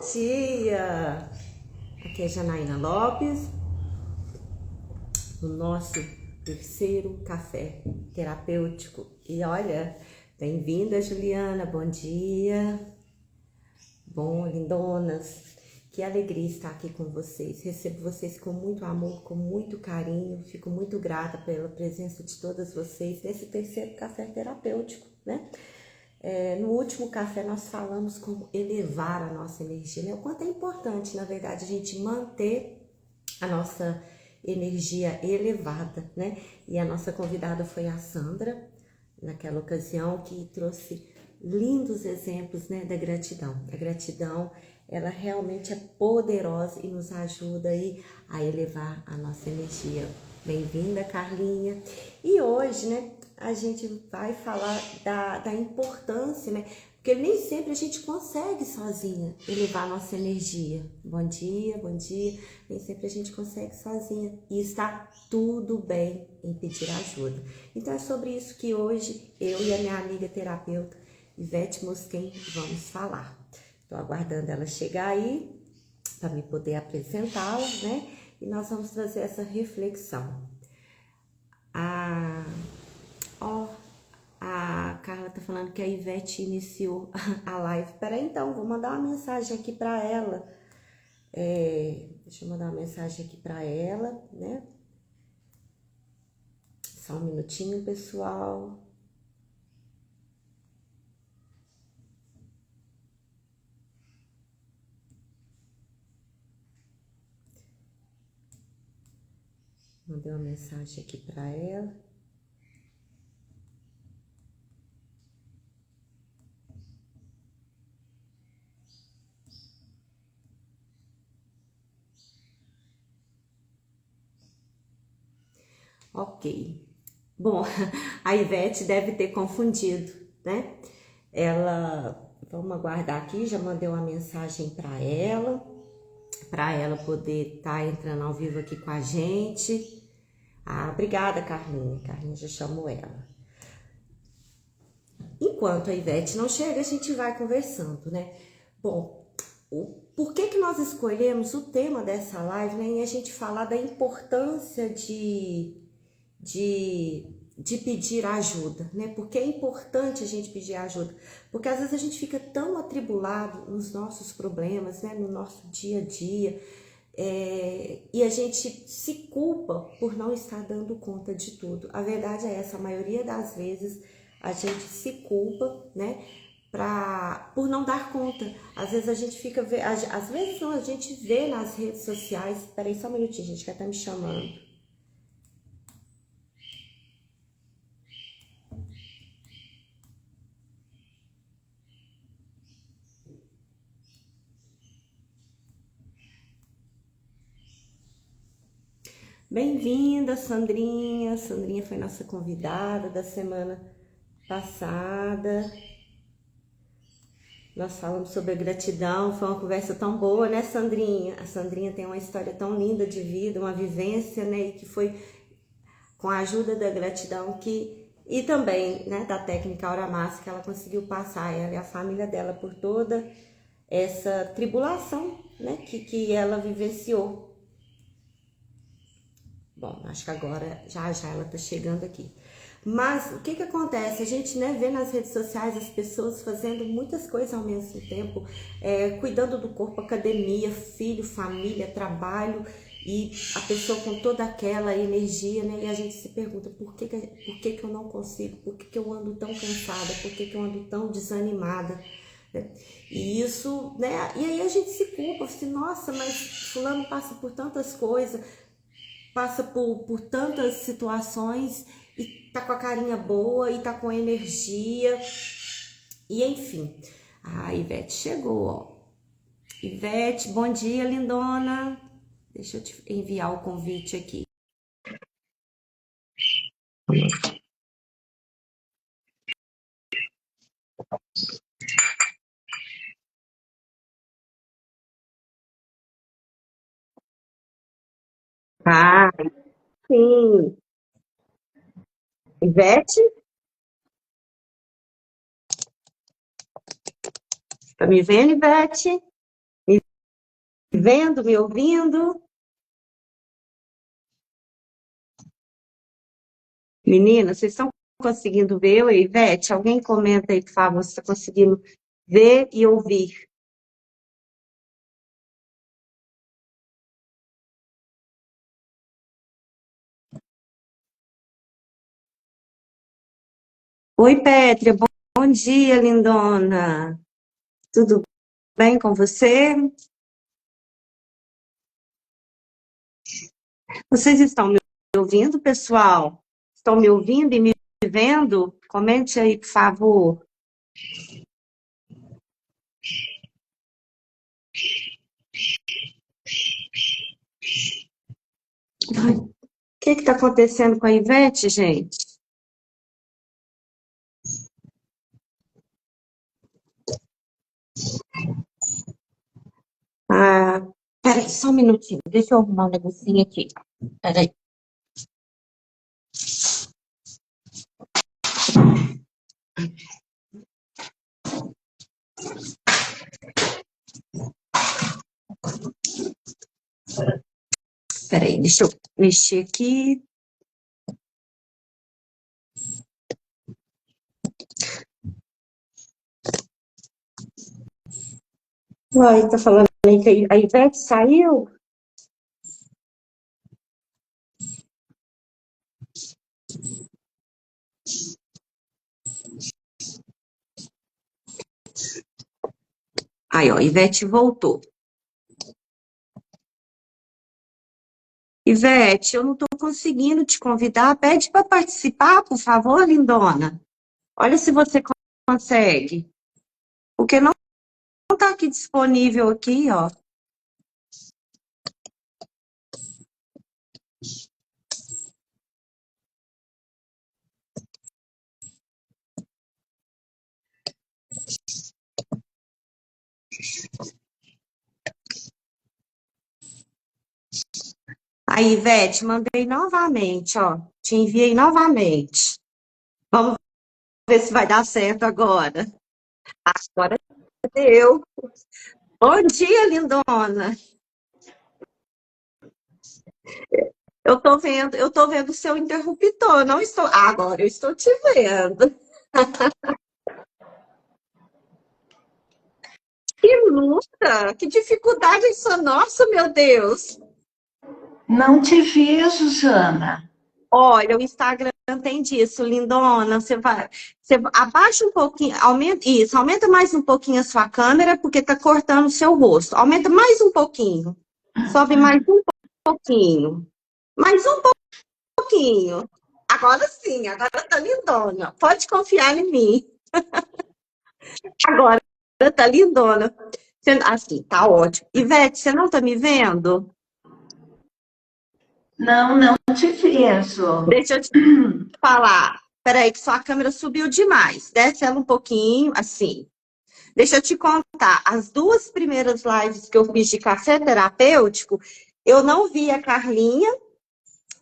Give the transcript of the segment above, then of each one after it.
Dia! Aqui é Janaína Lopes, no nosso terceiro café terapêutico. E olha, bem-vinda, Juliana, bom dia. Bom, lindonas, que alegria estar aqui com vocês. Recebo vocês com muito amor, com muito carinho. Fico muito grata pela presença de todas vocês nesse terceiro café terapêutico, né? No último café nós falamos como elevar a nossa energia, né? O quanto é importante, na verdade, a gente manter a nossa energia elevada, né? E a nossa convidada foi a Sandra, naquela ocasião, que trouxe lindos exemplos, né, da gratidão. A gratidão, ela realmente é poderosa e nos ajuda aí a elevar a nossa energia. Bem-vinda, Carlinha. E hoje, né, a gente vai falar da importância, né? Porque nem sempre a gente consegue sozinha elevar a nossa energia. Bom dia, bom dia. Nem sempre a gente consegue sozinha. E está tudo bem em pedir ajuda. Então é sobre isso que hoje eu e a minha amiga terapeuta Ivete Mosquen vamos falar. Estou aguardando ela chegar aí para me poder apresentá-la, né? E nós vamos trazer essa reflexão. A Ó, a Carla tá falando que a Ivete iniciou a live. Peraí, então, vou mandar uma mensagem aqui para ela. Deixa eu mandar uma mensagem aqui para ela, né? Só um minutinho, pessoal. Mandei uma mensagem aqui para ela. Ok. Bom, a Ivete deve ter confundido, né? Vamos aguardar aqui, já mandei uma mensagem para ela poder estar entrando ao vivo aqui com a gente. Ah, obrigada, Carlinha. Carlinha já chamou ela. Enquanto a Ivete não chega, a gente vai conversando, né? Bom, por que nós escolhemos o tema dessa live, né? E a gente falar da importância de, de pedir ajuda, né? Porque é importante a gente pedir ajuda. Porque às vezes a gente fica tão atribulado nos nossos problemas, né? No nosso dia a dia. E a gente se culpa por não estar dando conta de tudo. A verdade é essa, a maioria das vezes a gente se culpa, né, por não dar conta. Às vezes a gente fica, às vezes não, a gente vê nas redes sociais, peraí só um minutinho, gente, que ela tá me chamando. Bem-vinda, Sandrinha. Sandrinha foi nossa convidada da semana passada. Nós falamos sobre a gratidão, foi uma conversa tão boa, né, Sandrinha? A Sandrinha tem uma história tão linda de vida, uma vivência, né, e que foi com a ajuda da gratidão e também, né, da técnica Aura Massa que ela conseguiu passar, ela e a família dela, por toda essa tribulação, né, que ela vivenciou. Bom, acho que agora já ela tá chegando aqui. Mas o que acontece? A gente, né, vê nas redes sociais as pessoas fazendo muitas coisas ao mesmo tempo, cuidando do corpo, academia, filho, família, trabalho, e a pessoa com toda aquela energia, né? E a gente se pergunta por que eu não consigo, por que eu ando tão cansada, por que eu ando tão desanimada, né? E isso, né? E aí a gente se culpa, assim, nossa, mas fulano passa por tantas coisas, passa por tantas situações e tá com a carinha boa e tá com energia. E enfim, a Ivete chegou, ó. Ivete, bom dia, lindona. Deixa eu te enviar o convite aqui. Ah, sim. Ivete, tá me vendo, Ivete? vendo, me ouvindo? Meninas, vocês estão conseguindo ver eu e Ivete? Alguém comenta aí, por favor, se está conseguindo ver e ouvir. Oi, Pétria, bom dia, lindona. Tudo bem com você? Vocês estão me ouvindo, pessoal? Estão me ouvindo e me vendo? Comente aí, por favor. Ai, o que está acontecendo com a Ivete, gente? Ah, peraí, só um minutinho. Deixa eu arrumar um negocinho aqui. Peraí. Peraí, deixa eu mexer aqui. Uai, tá falando aí que a Ivete saiu? Aí, ó, Ivete voltou. Ivete, eu não tô conseguindo te convidar. Pede para participar, por favor, lindona. Olha se você consegue. Porque não tá aqui disponível aqui, ó. Aí, Ivete, mandei novamente, ó. Te enviei novamente. Vamos ver se vai dar certo agora. Agora deu. Bom dia, lindona. Eu tô vendo o seu interruptor. Não estou. Agora eu estou te vendo. Que luta! Que dificuldade isso, nossa, meu Deus! Não te vejo, Jana. Olha, o Instagram tem disso, lindona. Você abaixa um pouquinho, aumenta isso, aumenta mais um pouquinho a sua câmera, porque tá cortando o seu rosto. Aumenta mais um pouquinho. Sobe mais um pouquinho. Mais um pouquinho. Agora sim, agora tá lindona. Pode confiar em mim. Agora tá lindona. Assim, tá ótimo. Ivete, você não tá me vendo? Não, não te vejo. Deixa eu te falar. Peraí, que sua câmera subiu demais. Desce ela um pouquinho, assim. Deixa eu te contar. As duas primeiras lives que eu fiz de café terapêutico, eu não vi a Carlinha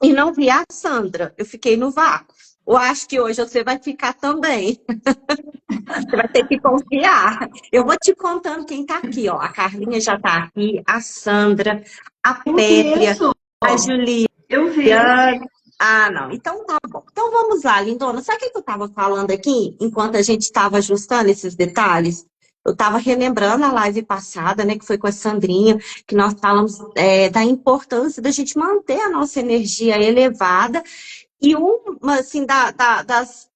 e não vi a Sandra. Eu fiquei no vácuo. Eu acho que hoje você vai ficar também. Você vai ter que confiar. Eu vou te contando quem tá aqui, ó. A Carlinha já tá aqui, a Sandra, a Eu Pétria, vejo. a Juliana. Eu vejo. Ah, não. Então tá bom. Então vamos lá, lindona. Sabe o que eu estava falando aqui, enquanto a gente estava ajustando esses detalhes? Eu estava relembrando a live passada, né, que foi com a Sandrinha, que nós falamos da importância da gente manter a nossa energia elevada e uma, assim, das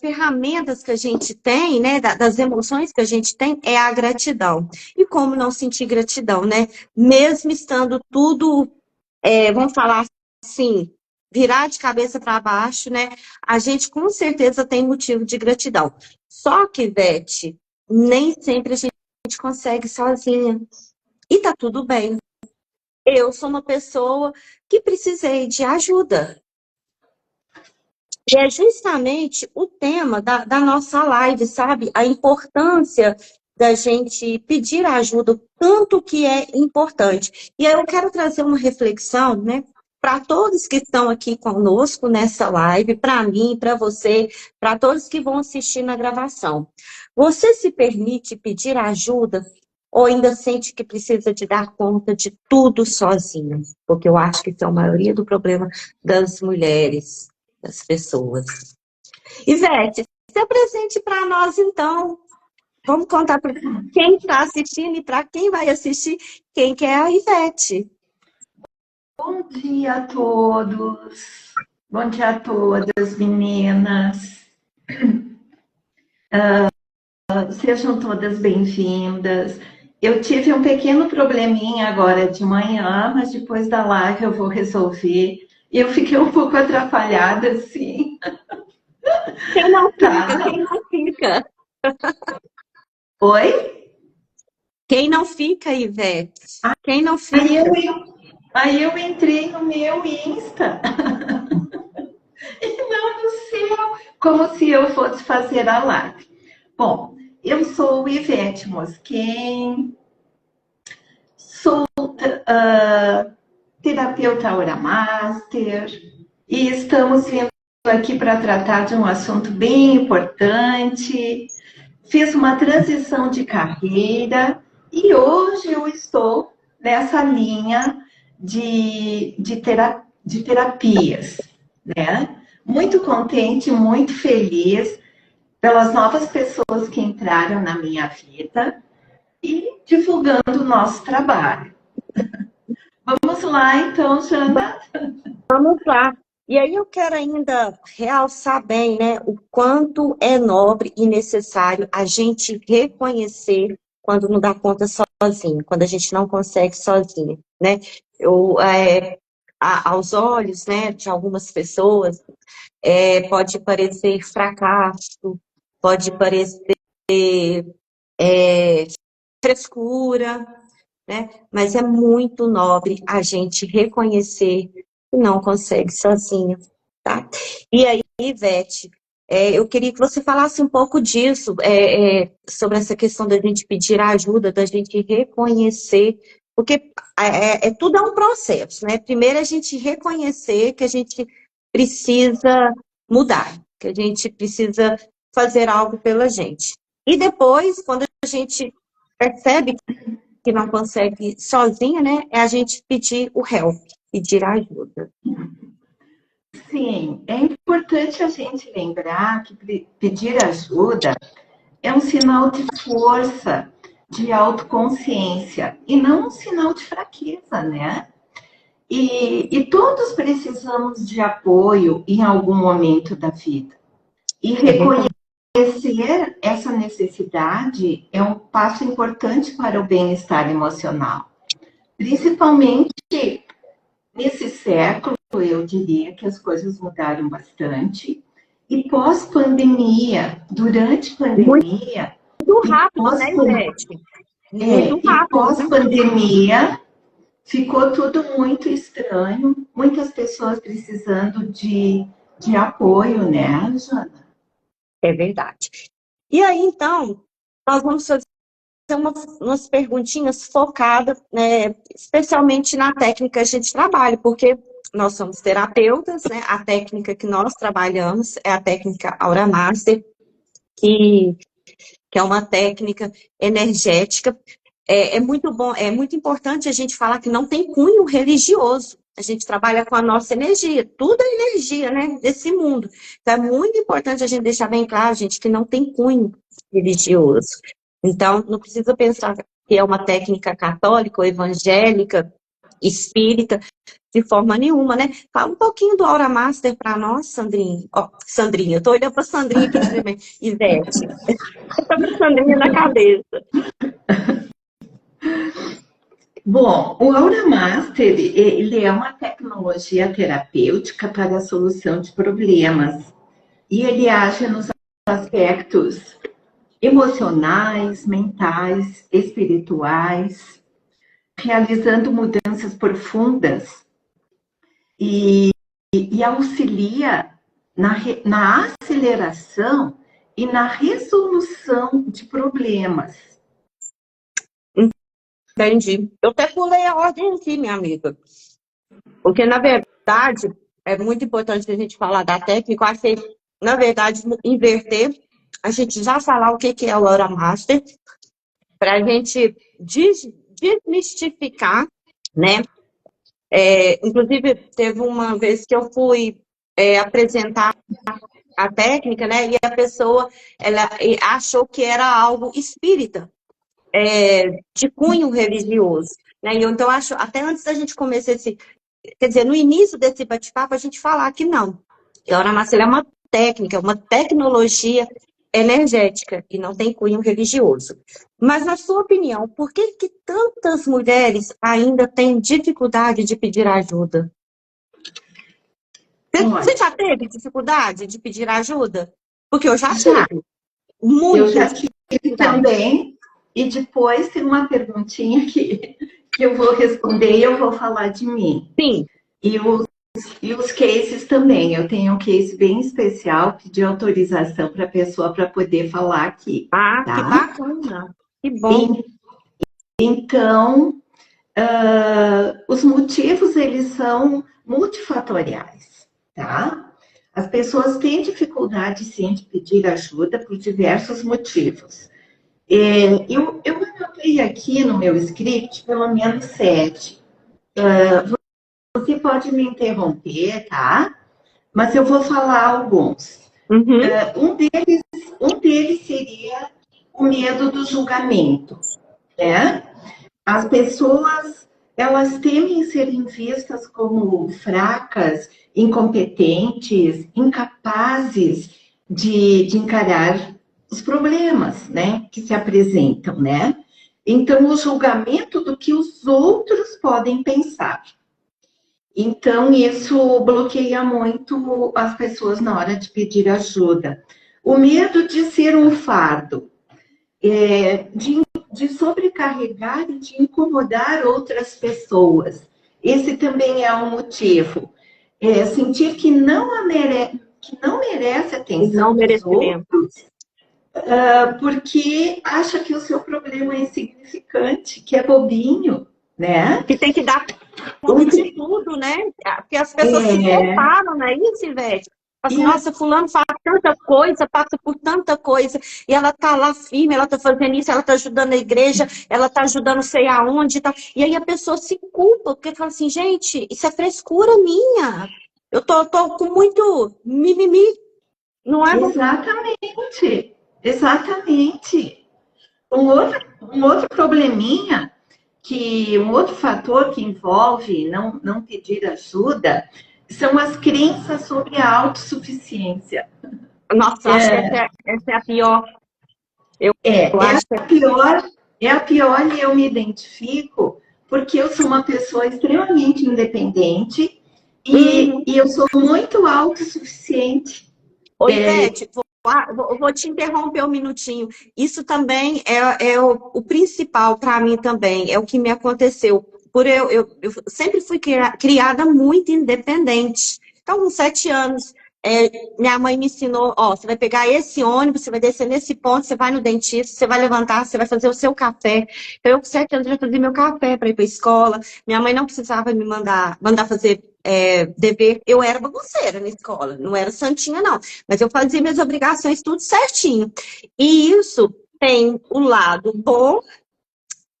ferramentas que a gente tem, né, das emoções que a gente tem, é a gratidão. E como não sentir gratidão, né? Mesmo estando tudo, vamos falar assim, virar de cabeça para baixo, né? A gente com certeza tem motivo de gratidão. Só que, Beth, nem sempre a gente consegue sozinha. E tá tudo bem. Eu sou uma pessoa que precisei de ajuda. E é justamente o tema da nossa live, sabe? A importância da gente pedir ajuda, o tanto que é importante. E aí eu quero trazer uma reflexão, né? Para todos que estão aqui conosco nessa live, para mim, para você, para todos que vão assistir na gravação. Você se permite pedir ajuda ou ainda sente que precisa de dar conta de tudo sozinha? Porque eu acho que isso é a maioria do problema das mulheres, das pessoas. Ivete, se apresente para nós, então. Vamos contar para quem está assistindo e para quem vai assistir, quem que é a Ivete. Bom dia a todos. Bom dia a todas, meninas. Sejam todas bem-vindas. Eu tive um pequeno probleminha agora de manhã, mas depois da live eu vou resolver. E eu fiquei um pouco atrapalhada, assim. Quem não fica, Tá. quem não fica? Oi? Quem não fica, Ivete? Quem não Aí fica? eu entrei no meu Insta. E não no seu, como se eu fosse fazer a live. Bom, eu sou Ivete Mosquen, sou terapeuta Aura Master e estamos vindo aqui para tratar de um assunto bem importante. Fiz uma transição de carreira e hoje eu estou nessa linha de terapias, né? Muito contente, muito feliz pelas novas pessoas que entraram na minha vida e divulgando o nosso trabalho. Vamos lá, então, Jana? Vamos lá. E aí eu quero ainda realçar bem, né, o quanto é nobre e necessário a gente reconhecer quando não dá conta sozinho, quando a gente não consegue sozinho, né? Aos olhos, né, de algumas pessoas, pode parecer fracasso, pode parecer frescura, né? Mas é muito nobre a gente reconhecer que não consegue sozinho, tá? E aí, Ivete, eu queria que você falasse um pouco disso, sobre essa questão da gente pedir ajuda, da gente reconhecer, porque tudo é um processo, né? Primeiro a gente reconhecer que a gente precisa mudar, que a gente precisa fazer algo pela gente. E depois, quando a gente percebe que não consegue sozinha, né? É a gente pedir o help, pedir ajuda. Sim, é importante a gente lembrar que pedir ajuda é um sinal de força, de autoconsciência, e não um sinal de fraqueza, né? E todos precisamos de apoio em algum momento da vida. E reconhecer essa necessidade é um passo importante para o bem-estar emocional. Principalmente nesse século, eu diria que as coisas mudaram bastante. E pós-pandemia, durante pandemia... Muito rápido, né, Ivete? Muito E rápido. pós-pandemia, ficou tudo muito estranho. Muitas pessoas precisando de apoio, né, Jana? É verdade. E aí, então, nós vamos fazer umas perguntinhas focadas, né, especialmente na técnica que a gente trabalha, porque nós somos terapeutas, né? A técnica que nós trabalhamos é a técnica Aura Master, que é uma técnica energética. É muito bom, é muito importante a gente falar que não tem cunho religioso. A gente trabalha com a nossa energia, tudo é energia, né, desse mundo. Então, é muito importante a gente deixar bem claro, gente, que não tem cunho religioso. Então, não precisa pensar que é uma técnica católica ou evangélica, espírita, de forma nenhuma, né? Fala um pouquinho do Aura Master para nós, Sandrinha. Ó, Sandrinha, eu tô olhando para Sandrinha aqui também. Ivete. Eu tô com a Sandrinha na cabeça. Bom, o Aura Master, ele é uma tecnologia terapêutica para a solução de problemas. E ele age nos aspectos emocionais, mentais, espirituais, realizando mudanças profundas e auxilia na aceleração e na resolução de problemas. Entendi. Eu até pulei a ordem aqui, minha amiga. Porque, na verdade, é muito importante a gente falar da técnica. Eu achei, na verdade, inverter, a gente já falar o que é o Aura Master para a gente desmistificar, né? Inclusive, teve uma vez que eu fui apresentar a técnica, né? E a pessoa ela achou que era algo espírita, de cunho religioso. Né? E eu, então, acho, até antes da gente começar quer dizer, no início desse bate-papo, a gente falar que não. A Oramacela é uma técnica, uma tecnologia energética e não tem cunho religioso. Mas, na sua opinião, por que que tantas mulheres ainda têm dificuldade de pedir ajuda? Você já teve dificuldade de pedir ajuda? Porque eu já tive. Eu já tive também. E depois tem uma perguntinha que eu vou responder e eu vou falar de mim. Sim. E os cases também. Eu tenho um case bem especial, pedir autorização para a pessoa para poder falar aqui. Ah, tá? Que bacana. Que bom. Então, os motivos, eles são multifatoriais, tá? As pessoas têm dificuldade, sim, de pedir ajuda por diversos motivos. Eu anotei aqui no meu script pelo menos 7. Você pode me interromper, tá? Mas eu vou falar alguns. Uhum. Um deles seria o medo do julgamento, né? As pessoas, elas temem serem vistas como fracas, incompetentes, incapazes de encarar os problemas, né, que se apresentam, né? Então, o julgamento do que os outros podem pensar. Então, isso bloqueia muito as pessoas na hora de pedir ajuda. O medo de ser um fardo, de sobrecarregar e de incomodar outras pessoas. Esse também é um motivo. Sentir que não merece atenção dos outros, porque acha que o seu problema é insignificante, que é bobinho, né? Que tem que dar conta de tudo, né? Porque as pessoas se comparam, não é isso, Ivete? Assim, nossa, fulano faz tanta coisa, passa por tanta coisa, e ela tá lá firme, ela tá fazendo isso, ela tá ajudando a igreja, ela tá ajudando sei aonde, tá? E aí a pessoa se culpa, porque fala assim, gente, isso é frescura minha. Eu tô com muito mimimi, não é? Exatamente, exatamente. Um outro probleminha, um outro fator que envolve não pedir ajuda, são as crenças sobre a autossuficiência. Nossa, acho que essa é a pior. Eu acho É a pior e eu me identifico porque eu sou uma pessoa extremamente independente e eu sou muito autossuficiente. Oi, Ivete, vou te interromper um minutinho. Isso também é o principal para mim também, é o que me aconteceu. Eu sempre fui criada muito independente. Então, com 7 anos, minha mãe me ensinou, ó, você vai pegar esse ônibus, você vai descer nesse ponto, você vai no dentista, você vai levantar, você vai fazer o seu café. Então, eu com 7 anos já fazia meu café para ir para a escola. Minha mãe não precisava me mandar fazer dever. Eu era bagunceira na escola, não era santinha, não. Mas eu fazia minhas obrigações tudo certinho. E isso tem o lado bom,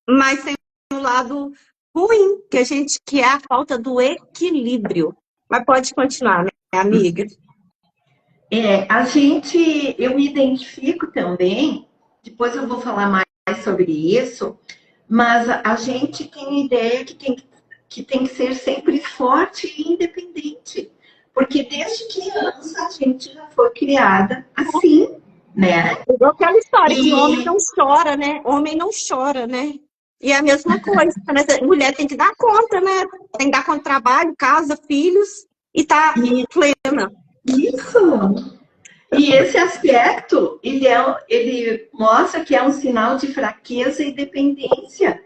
mas tem o lado ruim, que é a falta do equilíbrio. Mas pode continuar, minha amiga. Eu me identifico também, depois eu vou falar mais sobre isso, mas a gente tem a ideia que tem que ser sempre forte e independente. Porque desde criança a gente já foi criada assim, né? Aquela história que homem não chora, né? Homem não chora, né? E é a mesma coisa, né? Mulher tem que dar conta, né? Tem que dar conta do trabalho, casa, filhos, e tá plena. Isso! E esse aspecto, ele mostra que é um sinal de fraqueza e dependência.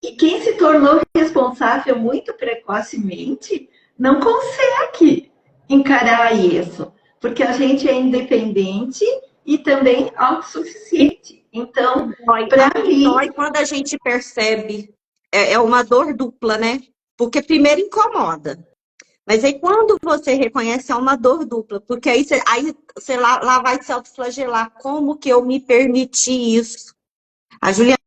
E quem se tornou responsável muito precocemente não consegue encarar isso, porque a gente é independente e também autossuficiente. Então, para mim... Dói quando a gente percebe, é uma dor dupla, né? Porque primeiro incomoda. Mas aí quando você reconhece, é uma dor dupla, porque aí você lá vai se autoflagelar. Como que eu me permiti isso? A Juliana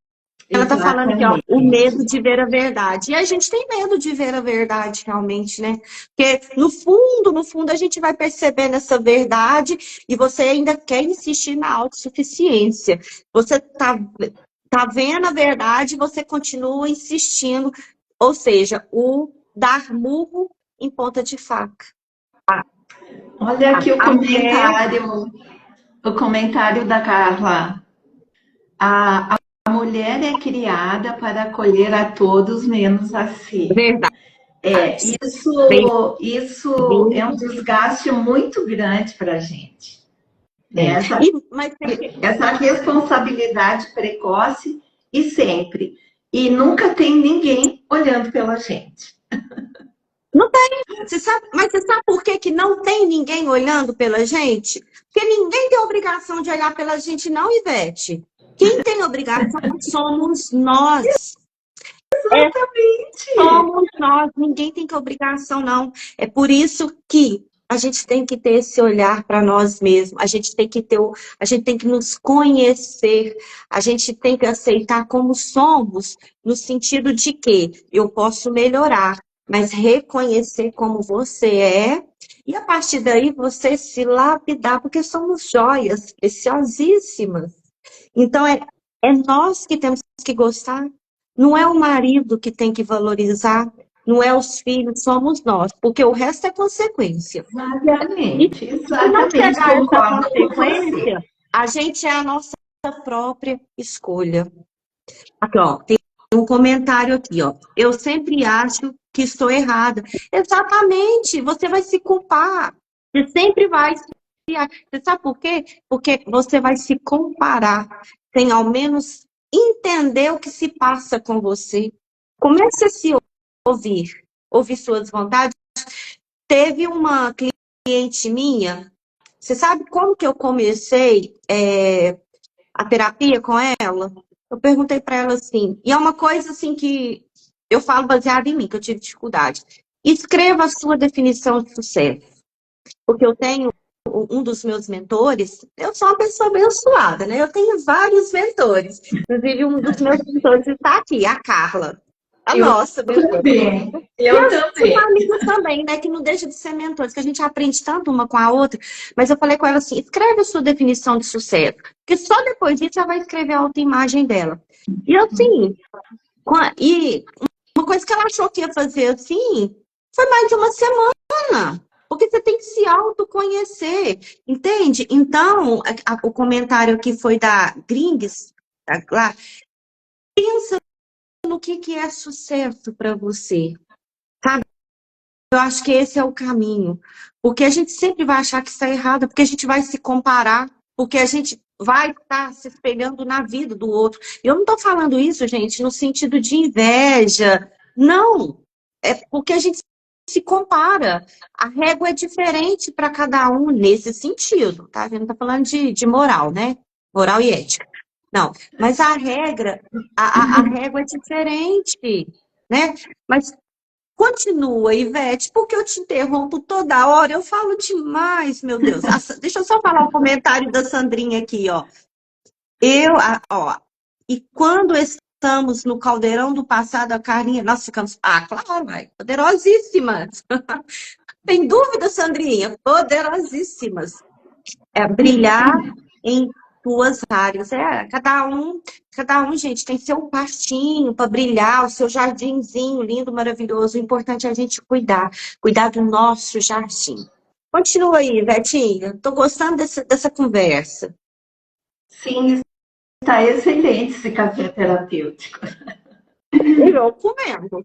ela tá falando aqui, ó, o Exatamente. medo de ver a verdade. E a gente tem medo de ver a verdade, realmente, né? Porque, no fundo, a gente vai percebendo essa verdade e você ainda quer insistir na autossuficiência. Você tá vendo a verdade e você continua insistindo. Ou seja, o dar murro em ponta de faca. Olha aqui A mulher, o comentário da Carla. A mulher é criada para acolher a todos menos a si. verdade. Bem, Isso é um bem. desgaste muito grande para a gente. Né? É. Mas Essa responsabilidade precoce e sempre. E nunca tem ninguém olhando pela gente. não tem. Mas você sabe por que que não tem ninguém olhando pela gente? Porque ninguém tem obrigação de olhar pela gente, não, Ivete. Quem tem obrigação somos nós. É, Exatamente. somos nós. Ninguém tem que obrigação, não. É por isso que a gente tem que ter esse olhar para nós mesmos. A gente tem que a gente tem que nos conhecer. A gente tem que aceitar como somos, no sentido de que eu posso melhorar, mas reconhecer como você é. E a partir daí você se lapidar, porque somos joias preciosíssimas. Então, é nós que temos que gostar, não é o marido que tem que valorizar, não é os filhos, somos nós, porque o resto é consequência. E Exatamente, se não exatamente. chegar a essa Concordo com você. consequência, a gente é a nossa própria escolha. Aqui, ó, tem um comentário aqui, ó. Eu sempre acho que estou errada. Exatamente, você vai se culpar. Você sempre vai se. Você sabe por quê? Porque você vai se comparar, sem ao menos entender o que se passa com você. Comece a se ouvir suas vontades. Teve uma cliente minha, você sabe como que eu comecei a terapia com ela? Eu perguntei para ela assim, e é uma coisa assim que eu falo baseada em mim, que eu tive dificuldade. Escreva a sua definição de sucesso. Porque eu tenho um dos meus mentores, eu sou uma pessoa abençoada, né? Eu tenho vários mentores. Inclusive, um dos meus mentores está aqui, a Carla. A Eu nossa mentora. também, E eu os também. amigos também, né? Que não deixa de ser mentores, que a gente aprende tanto uma com a outra. Mas eu falei com ela assim: escreve a sua definição de sucesso. Porque só depois disso ela vai escrever a autoimagem dela. E assim, e uma coisa que ela achou que ia fazer assim, foi mais de uma semana. Porque você tem que se autoconhecer, entende? Então, o comentário aqui foi da Grings, lá, pensa no que é sucesso para você. Eu acho que esse é o caminho. Porque a gente sempre vai achar que está errado, porque a gente vai se comparar, porque a gente vai estar se espelhando na vida do outro. E eu não estou falando isso, gente, no sentido de inveja. Não. É porque a gente se compara. A régua é diferente para cada um nesse sentido, tá? A gente não está falando de moral, né? Moral e ética. Não. Mas a régua é diferente, né? Mas continua, Ivete, porque eu te interrompo toda hora. Eu falo demais, meu Deus. Deixa eu só falar um comentário da Sandrinha aqui, ó. Ó, e quando estamos no caldeirão do passado, a Carlinha, nós ficamos, claro, vai, poderosíssimas. Tem dúvida, Sandrinha? Poderosíssimas. É brilhar em tuas áreas. Cada um, gente, tem seu pastinho para brilhar, o seu jardinzinho lindo, maravilhoso. O importante é a gente cuidar do nosso jardim. Continua aí, Vetinha. Estou gostando dessa conversa. Sim, está excelente esse café terapêutico. Eu comendo.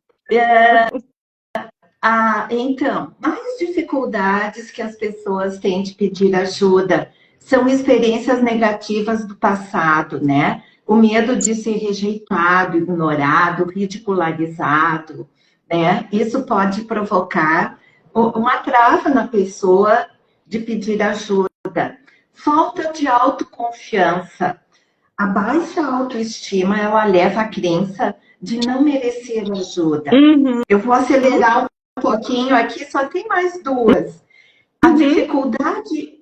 Então, mais dificuldades que as pessoas têm de pedir ajuda são experiências negativas do passado, né? O medo de ser rejeitado, ignorado, ridicularizado, né? Isso pode provocar uma trava na pessoa de pedir ajuda. Falta de autoconfiança. A baixa autoestima, ela leva à crença de não merecer ajuda. Uhum. Eu vou acelerar um pouquinho aqui, só tem mais duas. A dificuldade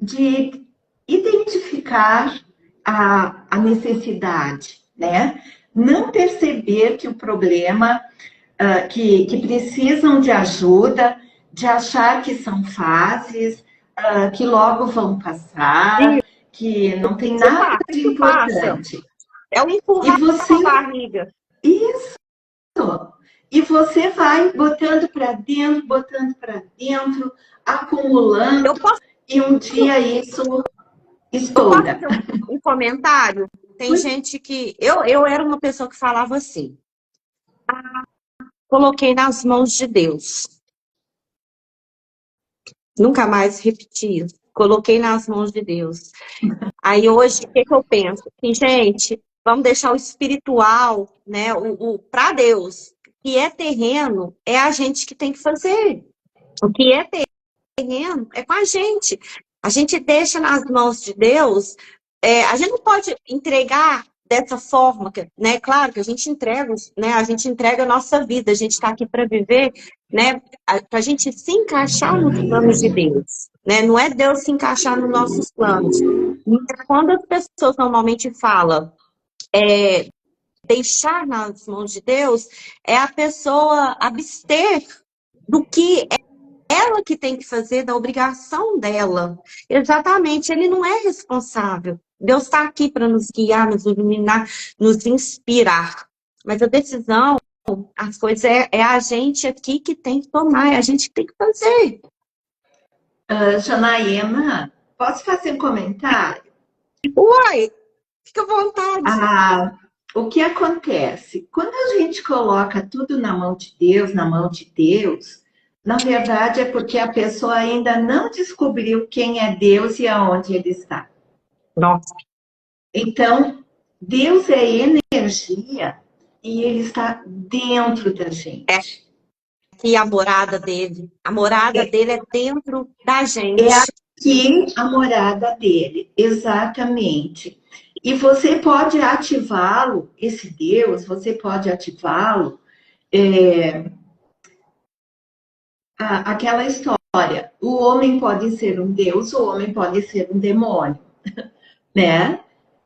de identificar a necessidade, né? não perceber que o problema, que precisam de ajuda, de achar que são fases, que logo vão passar, Sim, que não tem isso nada passa, de isso passa. importante. É um E empurrar você, com a barriga. isso, e você vai botando para dentro, acumulando, Eu posso, e um dia isso eu posso estoura. fazer um comentário? Tem gente que... Eu era uma pessoa que falava assim, coloquei nas mãos de Deus. Nunca mais repeti isso. Coloquei nas mãos de Deus. Aí hoje, o que que eu penso? Assim, gente, vamos deixar o espiritual, né, para Deus. O que é terreno é a gente que tem que fazer. O que é terreno é com a gente. A gente deixa nas mãos de Deus. A gente não pode entregar dessa forma, né? Claro que a gente entrega, né? A gente entrega a nossa vida. A gente está aqui para viver, né? Para a gente se encaixar nos planos de Deus, né? Não é Deus se encaixar nos nossos planos. Quando as pessoas normalmente falam deixar nas mãos de Deus, é a pessoa abster do que ela que tem que fazer, da obrigação dela. Exatamente, ele não é responsável. Deus está aqui para nos guiar, nos iluminar, nos inspirar. Mas a decisão, as coisas, é a gente aqui que tem que tomar, é a gente que tem que fazer. Janaína, posso fazer um comentário? Uai, fica à vontade. O que acontece? Quando a gente coloca tudo na mão de Deus, na verdade é porque a pessoa ainda não descobriu quem é Deus e aonde ele está. Nossa, Então, Deus é energia e ele está dentro da gente. aqui a morada dele. A morada dele é dentro da É gente. aqui a morada dele, exatamente. E você pode ativá-lo, esse Deus, você pode ativá-lo, aquela história. O homem pode ser um Deus, o homem pode ser um demônio, né?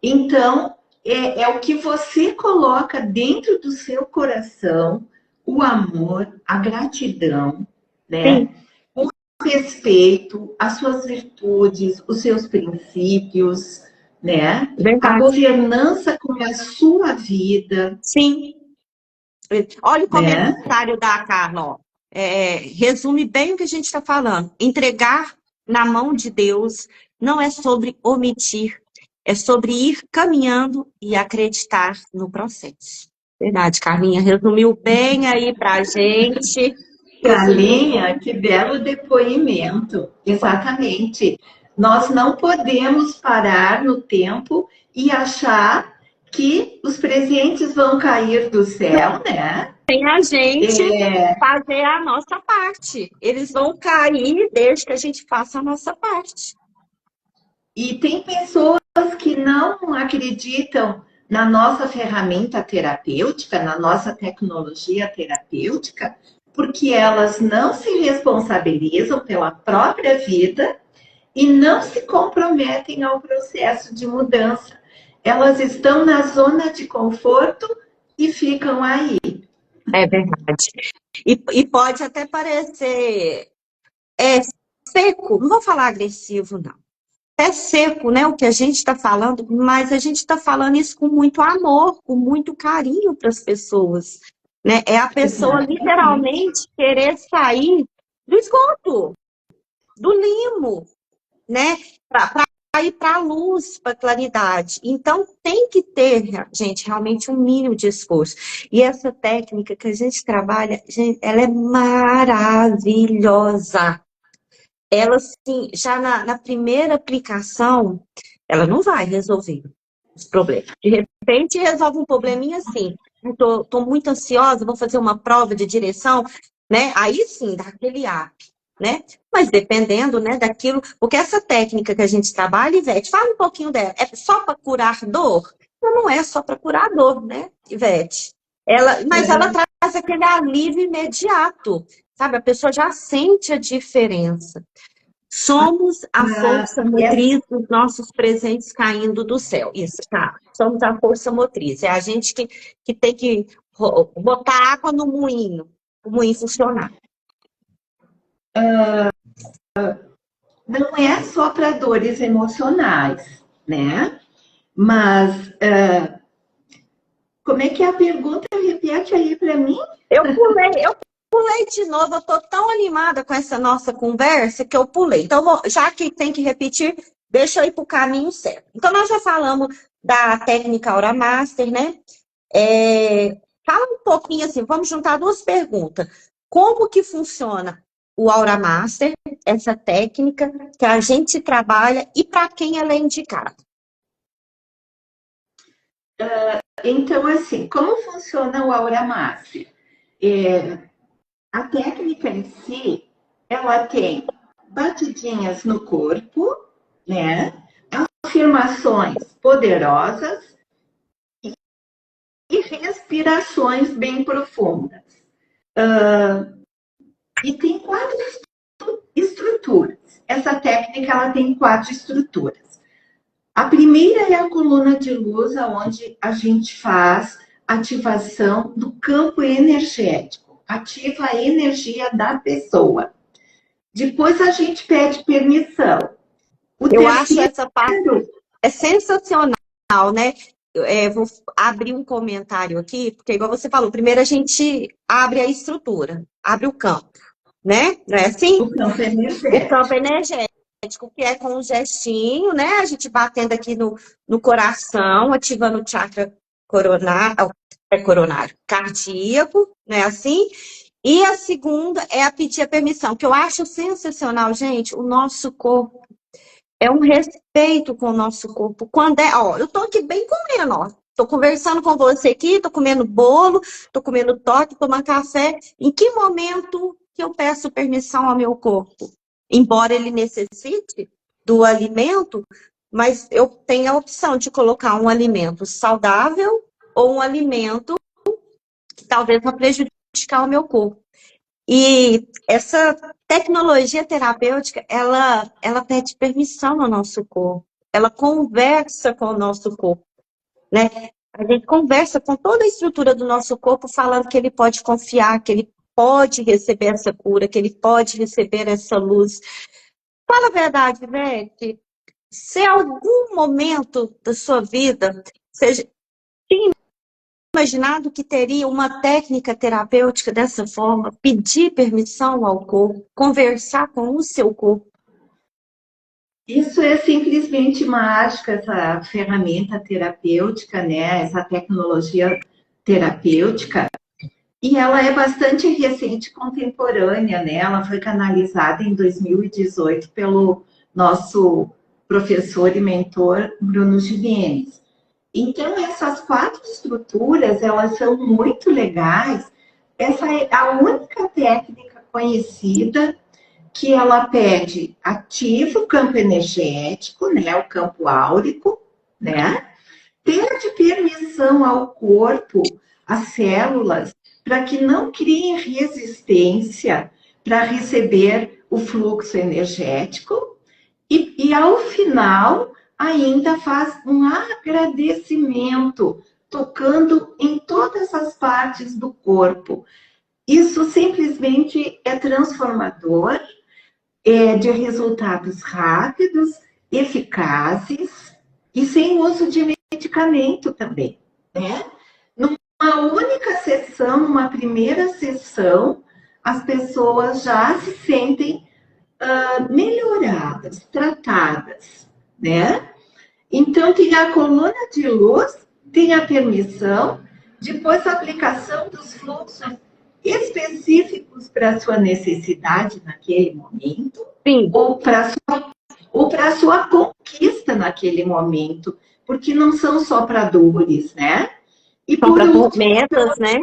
Então, é o que você coloca dentro do seu coração, o amor, a gratidão, né? Sim, O respeito, as suas virtudes, os seus princípios, né? A verdade. governança com a sua vida, Sim. Olha o né? comentário da Carla, ó. Resume bem o que a gente está falando. Entregar na mão de Deus não é sobre omitir, é sobre ir caminhando e acreditar no processo. Verdade, Carlinha, resumiu bem aí pra gente. Resumiu. Carlinha, que belo depoimento. Exatamente. Nós não podemos parar no tempo e achar que os presentes vão cair do céu, né? Tem a gente fazer a nossa parte. Eles vão cair desde que a gente faça a nossa parte. E tem pessoas que não acreditam na nossa ferramenta terapêutica, na nossa tecnologia terapêutica, porque elas não se responsabilizam pela própria vida e não se comprometem ao processo de mudança. Elas estão na zona de conforto e ficam aí. É verdade. E pode até parecer seco, não vou falar agressivo, não. É seco, né, o que a gente está falando, mas a gente está falando isso com muito amor, com muito carinho para as pessoas, né? É a pessoa Exatamente. literalmente querer sair do esgoto, do limo, né? Para ir para a luz, para a claridade. Então, tem que ter, gente, realmente um mínimo de esforço. E essa técnica que a gente trabalha, gente, ela é maravilhosa. Ela, sim, já na primeira aplicação, ela não vai resolver os problemas. De repente, resolve um probleminha assim. Tô muito ansiosa, vou fazer uma prova de direção, né? Aí sim, dá aquele up, né? Mas dependendo, né, daquilo... Porque essa técnica que a gente trabalha, Ivete, fala um pouquinho dela. É só para curar dor? Não é só para curar dor, né, Ivete? Mas ela traz aquele alívio imediato, sabe? A pessoa já sente a diferença. Somos a força Essa motriz dos nossos presentes caindo do céu. Isso, tá. somos a força motriz. É a gente que tem que botar água no moinho, o moinho funcionar. Não é só para dores emocionais, né? Mas como é que é a pergunta? Repete aí para mim. Eu pulei de novo, eu tô tão animada com essa nossa conversa que eu pulei. Então, já que tem que repetir, deixa eu ir para o caminho certo. Então, nós já falamos da técnica Aura Master, né? Fala um pouquinho assim, vamos juntar duas perguntas. Como que funciona o Aura Master, essa técnica que a gente trabalha e para quem ela é indicada? Então, assim, como funciona o Aura Master? A técnica em si, ela tem batidinhas no corpo, né? Afirmações poderosas e respirações bem profundas. E tem 4 estruturas. Essa técnica ela tem 4 estruturas. A primeira é a coluna de luz, onde a gente faz ativação do campo energético, ativa a energia da pessoa. Depois a gente pede permissão. Eu acho essa parte sensacional, né? Vou abrir um comentário aqui, porque igual você falou, primeiro a gente abre a estrutura, abre o campo, né? Não é assim? O campo energético. O campo energético, que é com um gestinho, né? A gente batendo aqui no coração, ativando o chakra coronário, cardíaco, não é assim? E a segunda é a pedir a permissão, que eu acho sensacional, gente, o nosso corpo. É um respeito com o nosso corpo. Quando eu tô aqui bem comendo, ó. Tô conversando com você aqui, tô comendo bolo, tô comendo torta, tomando café. Em que momento que eu peço permissão ao meu corpo? Embora ele necessite do alimento, mas eu tenho a opção de colocar um alimento saudável ou um alimento que talvez vá prejudicar o meu corpo. E essa tecnologia terapêutica, ela pede permissão ao nosso corpo. Ela conversa com o nosso corpo, né? A gente conversa com toda a estrutura do nosso corpo, falando que ele pode confiar, que ele pode receber essa cura, que ele pode receber essa luz. Fala a verdade, Beth. Se em algum momento da sua vida, seja imaginado que teria uma técnica terapêutica dessa forma, pedir permissão ao corpo, conversar com o seu corpo? Isso é simplesmente mágica, essa ferramenta terapêutica, né? Essa tecnologia terapêutica. E ela é bastante recente, contemporânea, né? Ela foi canalizada em 2018 pelo nosso professor e mentor Bruno Gimenez. Então, essas 4 estruturas, elas são muito legais. Essa é a única técnica conhecida que ela pede ativa o campo energético, né, o campo áurico, né? Pede permissão ao corpo, às células, para que não criem resistência para receber o fluxo energético. E ao final, ainda faz um agradecimento, tocando em todas as partes do corpo. Isso simplesmente é transformador, de resultados rápidos, eficazes e sem uso de medicamento também, né? Numa única sessão, uma primeira sessão, as pessoas já se sentem melhoradas, tratadas, né? Então, tem a coluna de luz, tem a permissão, depois a aplicação dos fluxos específicos para a sua necessidade naquele momento, Sim. ou para a sua conquista naquele momento, porque não são só para dores, né? E por último, metas, né?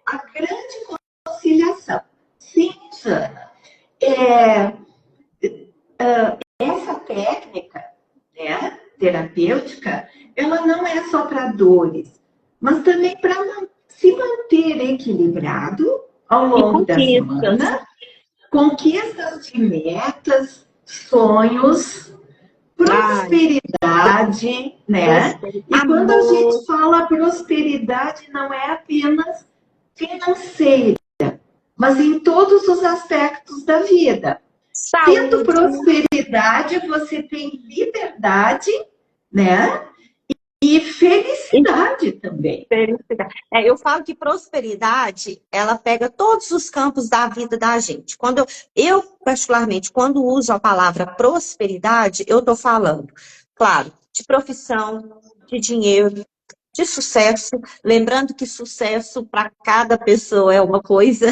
A grande conciliação. Sim, Sana. Essa técnica, né, terapêutica, ela não é só para dores, mas também para se manter equilibrado ao longo da semana, conquistas de metas, sonhos, Ai, prosperidade, né? E quando a amor, gente fala prosperidade, não é apenas financeira, mas em todos os aspectos da vida. Tendo saúde. prosperidade, você tem liberdade, né? E felicidade também. Felicidade. Eu falo que prosperidade, ela pega todos os campos da vida da gente. Particularmente, quando uso a palavra prosperidade, eu estou falando, claro, de profissão, de dinheiro, de sucesso. Lembrando que sucesso para cada pessoa é uma coisa,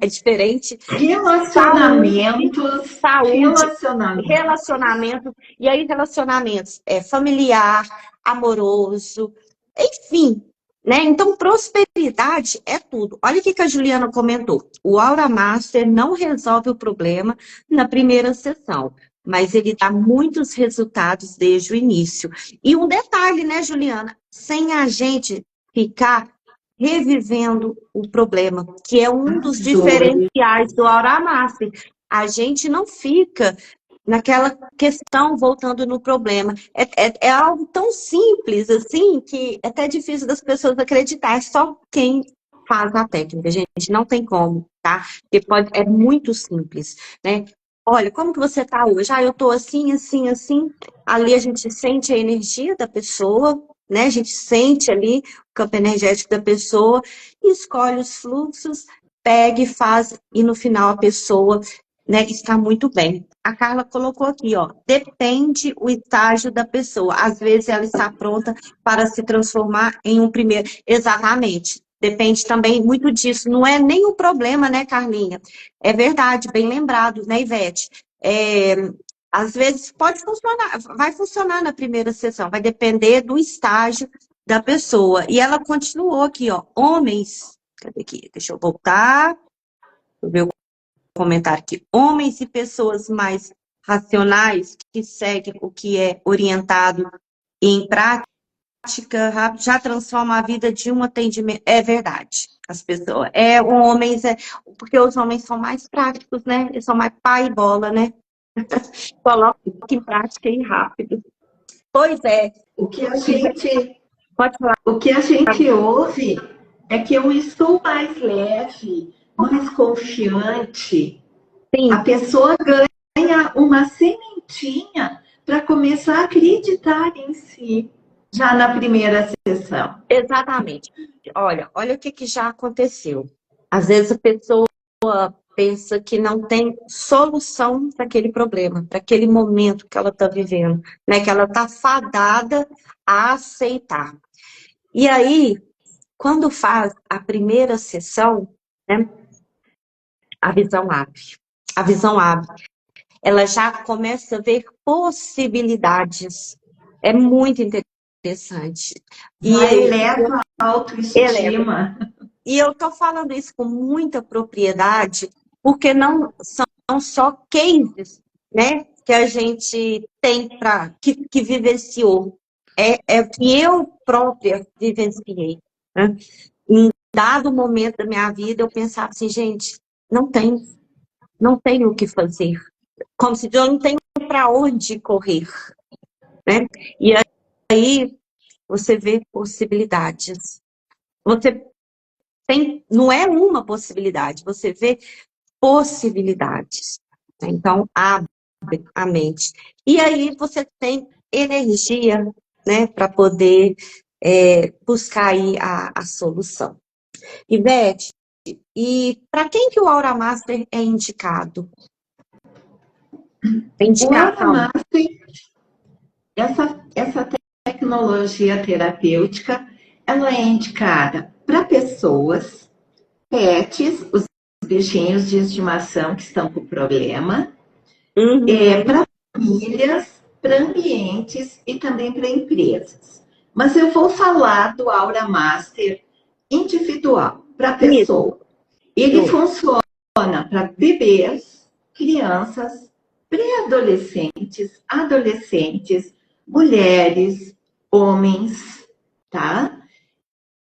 é diferente. Saúde, Relacionamentos, saúde, relacionamentos. relacionamento, e aí relacionamentos familiar, amoroso, enfim, né? Então, prosperidade é tudo. Olha o que a Juliana comentou. O Aura Master não resolve o problema na primeira sessão, mas ele dá muitos resultados desde o início. E um detalhe, né, Juliana? Sem a gente ficar revivendo o problema, que é um dos Dores. diferenciais do Aura Master. A gente não fica naquela questão voltando no problema. É algo tão simples assim que é até difícil das pessoas acreditar. É só quem faz a técnica, gente, não tem como, tá? Porque é muito simples, né? Olha, como que você tá hoje? Eu tô assim, assim, assim. Ali a gente sente a energia da pessoa, né? A gente sente ali o campo energético da pessoa e escolhe os fluxos, pega e faz, e no final a pessoa, né, está muito bem. A Carla colocou aqui, ó, depende o estágio da pessoa. Às vezes ela está pronta para se transformar em um primeiro. Exatamente. Depende também muito disso. Não é nem um problema, né, Carlinha? É verdade, bem lembrado, né, Ivete? Às vezes pode funcionar, vai funcionar na primeira sessão, vai depender do estágio da pessoa. E ela continuou aqui, ó, homens, cadê aqui? Deixa eu voltar, deixa eu ver o comentário aqui. Homens e pessoas mais racionais, que seguem o que é orientado em prática, já transforma a vida de um atendimento. É verdade. As pessoas, porque os homens são mais práticos, né? Eles são mais pai e bola, né? Coloca em prática e rápido. Pois é. O que a gente, Pode falar. o que a gente ouve é que eu estou mais leve, mais confiante. A Sim, pessoa ganha uma sementinha para começar a acreditar em si já na primeira sessão. exatamente. Olha o que já aconteceu. Às vezes a pessoa pensa que não tem solução para aquele problema, para aquele momento que ela está vivendo, né? Que ela está fadada a aceitar. E aí, quando faz a primeira sessão, né, a visão abre. A visão abre. Ela já começa a ver possibilidades. É muito interessante. Já E eleva a eleva. autoestima. E eu estou falando isso com muita propriedade, porque não são só cases, né, que a gente tem que vivenciou. É que eu própria vivenciei, né? Em dado momento da minha vida, eu pensava assim, gente, não tenho o que fazer. Como se eu não tenho para onde correr, né? E aí você vê possibilidades. Você não é uma possibilidade, você vê possibilidades. Então, abre a mente. E aí você tem energia, né, para poder buscar aí a solução. Ivete, e para quem que o Aura Master é indicado? É O Aura indicação. Master, essa tecnologia terapêutica, ela é indicada para pessoas, pets, os bichinhos de estimação que estão com problema, Uhum. para famílias, para ambientes e também para empresas. Mas eu vou falar do Aura Master individual, para a Isso. pessoa. Ele funciona para bebês, crianças, pré-adolescentes, adolescentes, mulheres, homens, tá?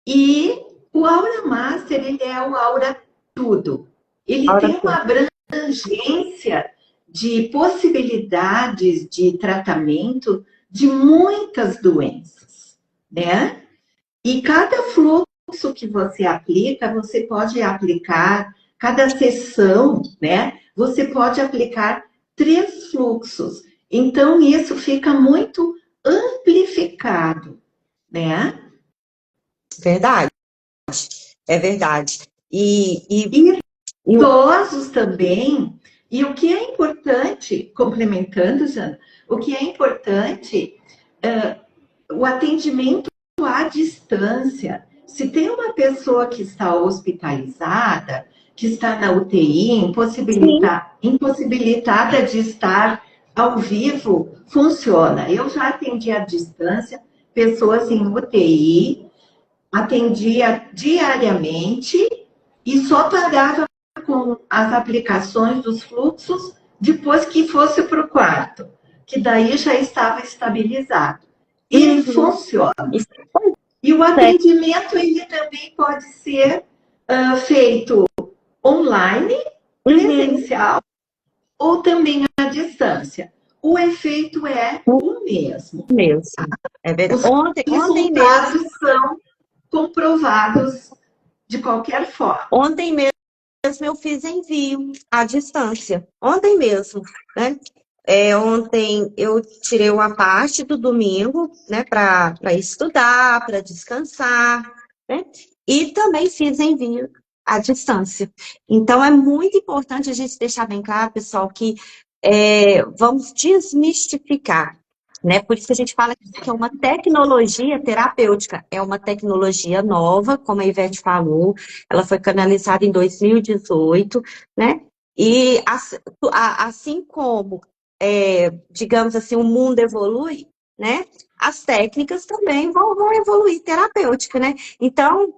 E o Aura Master, ele é o Aura tudo. Ele Aura tem uma abrangência de possibilidades de tratamento de muitas doenças, né? E cada fluxo que você aplica, você pode aplicar, cada sessão, né? Você pode aplicar 3 fluxos. Então, isso fica muito amplificado, né? Verdade, é verdade. E idosos também. E o que é importante, complementando, Jana, o que é importante, o atendimento à distância. Se tem uma pessoa que está hospitalizada, que está na UTI, sim, impossibilitada de estar ao vivo, funciona. Eu já atendi à distância pessoas em UTI, atendia diariamente e só pagava com as aplicações dos fluxos depois que fosse para o quarto, que daí já estava estabilizado. E uhum, funciona. isso E o é, atendimento ele também pode ser feito online, uhum, presencial ou também à distância. O efeito é o mesmo. mesmo. É verdade. Os Ontem mesmo, resultados são comprovados de qualquer forma. ontem mesmo eu fiz envio à distância. Ontem mesmo, né? Ontem eu tirei uma parte do domingo, né, para estudar, para descansar, né? E também fiz envio à distância. Então é muito importante a gente deixar bem claro, pessoal, que vamos desmistificar, né? Por isso que a gente fala que é uma tecnologia terapêutica, é uma tecnologia nova, como a Ivete falou, ela foi canalizada em 2018, né? E assim como, digamos assim, o mundo evolui, né? As técnicas também vão evoluir terapêutica, né? Então,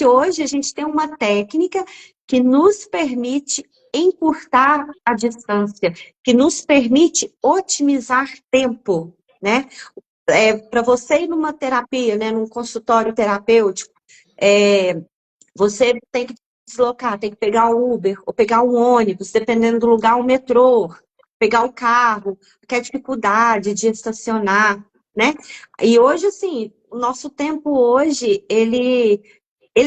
hoje, a gente tem uma técnica que nos permite encurtar a distância, que nos permite otimizar tempo, né? Para você ir numa terapia, né, num consultório terapêutico, você tem que deslocar, tem que pegar o Uber ou pegar um ônibus, dependendo do lugar, um metrô, pegar o carro, que é dificuldade de estacionar, né? E hoje, assim, o nosso tempo hoje, ele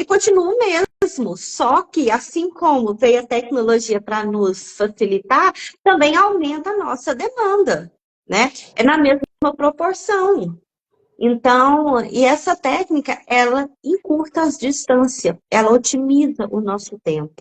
continua o mesmo, só que assim como veio a tecnologia para nos facilitar, também aumenta a nossa demanda, né? É na mesma proporção. Então, e essa técnica, ela encurta as distâncias, ela otimiza o nosso tempo.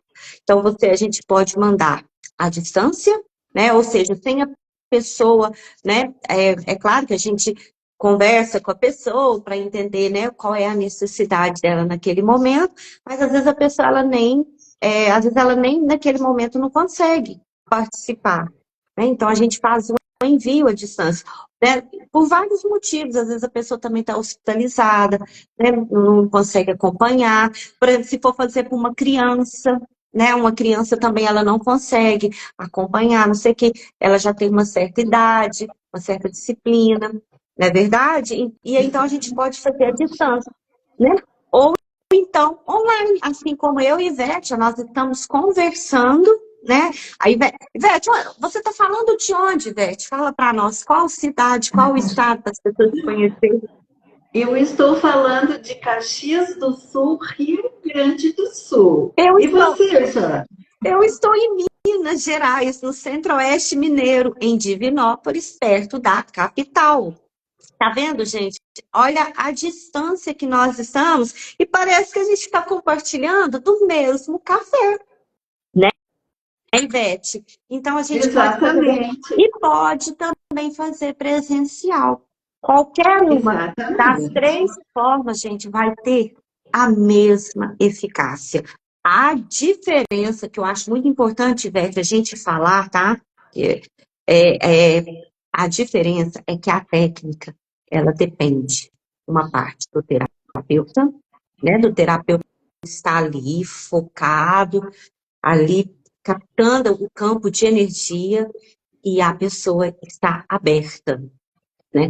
Então, a gente pode mandar à distância, né? Ou seja, sem a pessoa, né? É claro que a gente conversa com a pessoa para entender, né, qual é a necessidade dela naquele momento, mas às vezes a pessoa, às vezes ela nem naquele momento não consegue participar, né? Então, a gente faz um envio à distância, né? Por vários motivos, às vezes a pessoa também está hospitalizada, né? Não consegue acompanhar. Por exemplo, se for fazer para uma criança, né? Uma criança também ela não consegue acompanhar, não sei o que, ela já tem uma certa idade, uma certa disciplina, não é verdade? E então a gente pode fazer à distância, né? Ou então online, assim como eu e Ivete, nós estamos conversando, né? Aí, Ivete, você está falando de onde, Ivete? Fala para nós, qual cidade, qual estado para as pessoas conhecerem? Eu estou falando de Caxias do Sul, Rio Grande do Sul. Eu E estou, você, Jana? eu estou em Minas Gerais, no Centro-Oeste Mineiro, em Divinópolis, perto da capital. Tá vendo, gente? Olha a distância que nós estamos e parece que a gente está compartilhando do mesmo café, né, Ivete? Então, a gente pode fazer Exatamente, e pode também fazer presencial. Qualquer uma das exatamente. 3 formas, gente, vai ter a mesma eficácia. A diferença que eu acho muito importante, Ivete, a gente falar, tá? Que a diferença é que a técnica, ela depende, uma parte do terapeuta, né? Do terapeuta estar ali, focado, ali captando o campo de energia e a pessoa está aberta, né?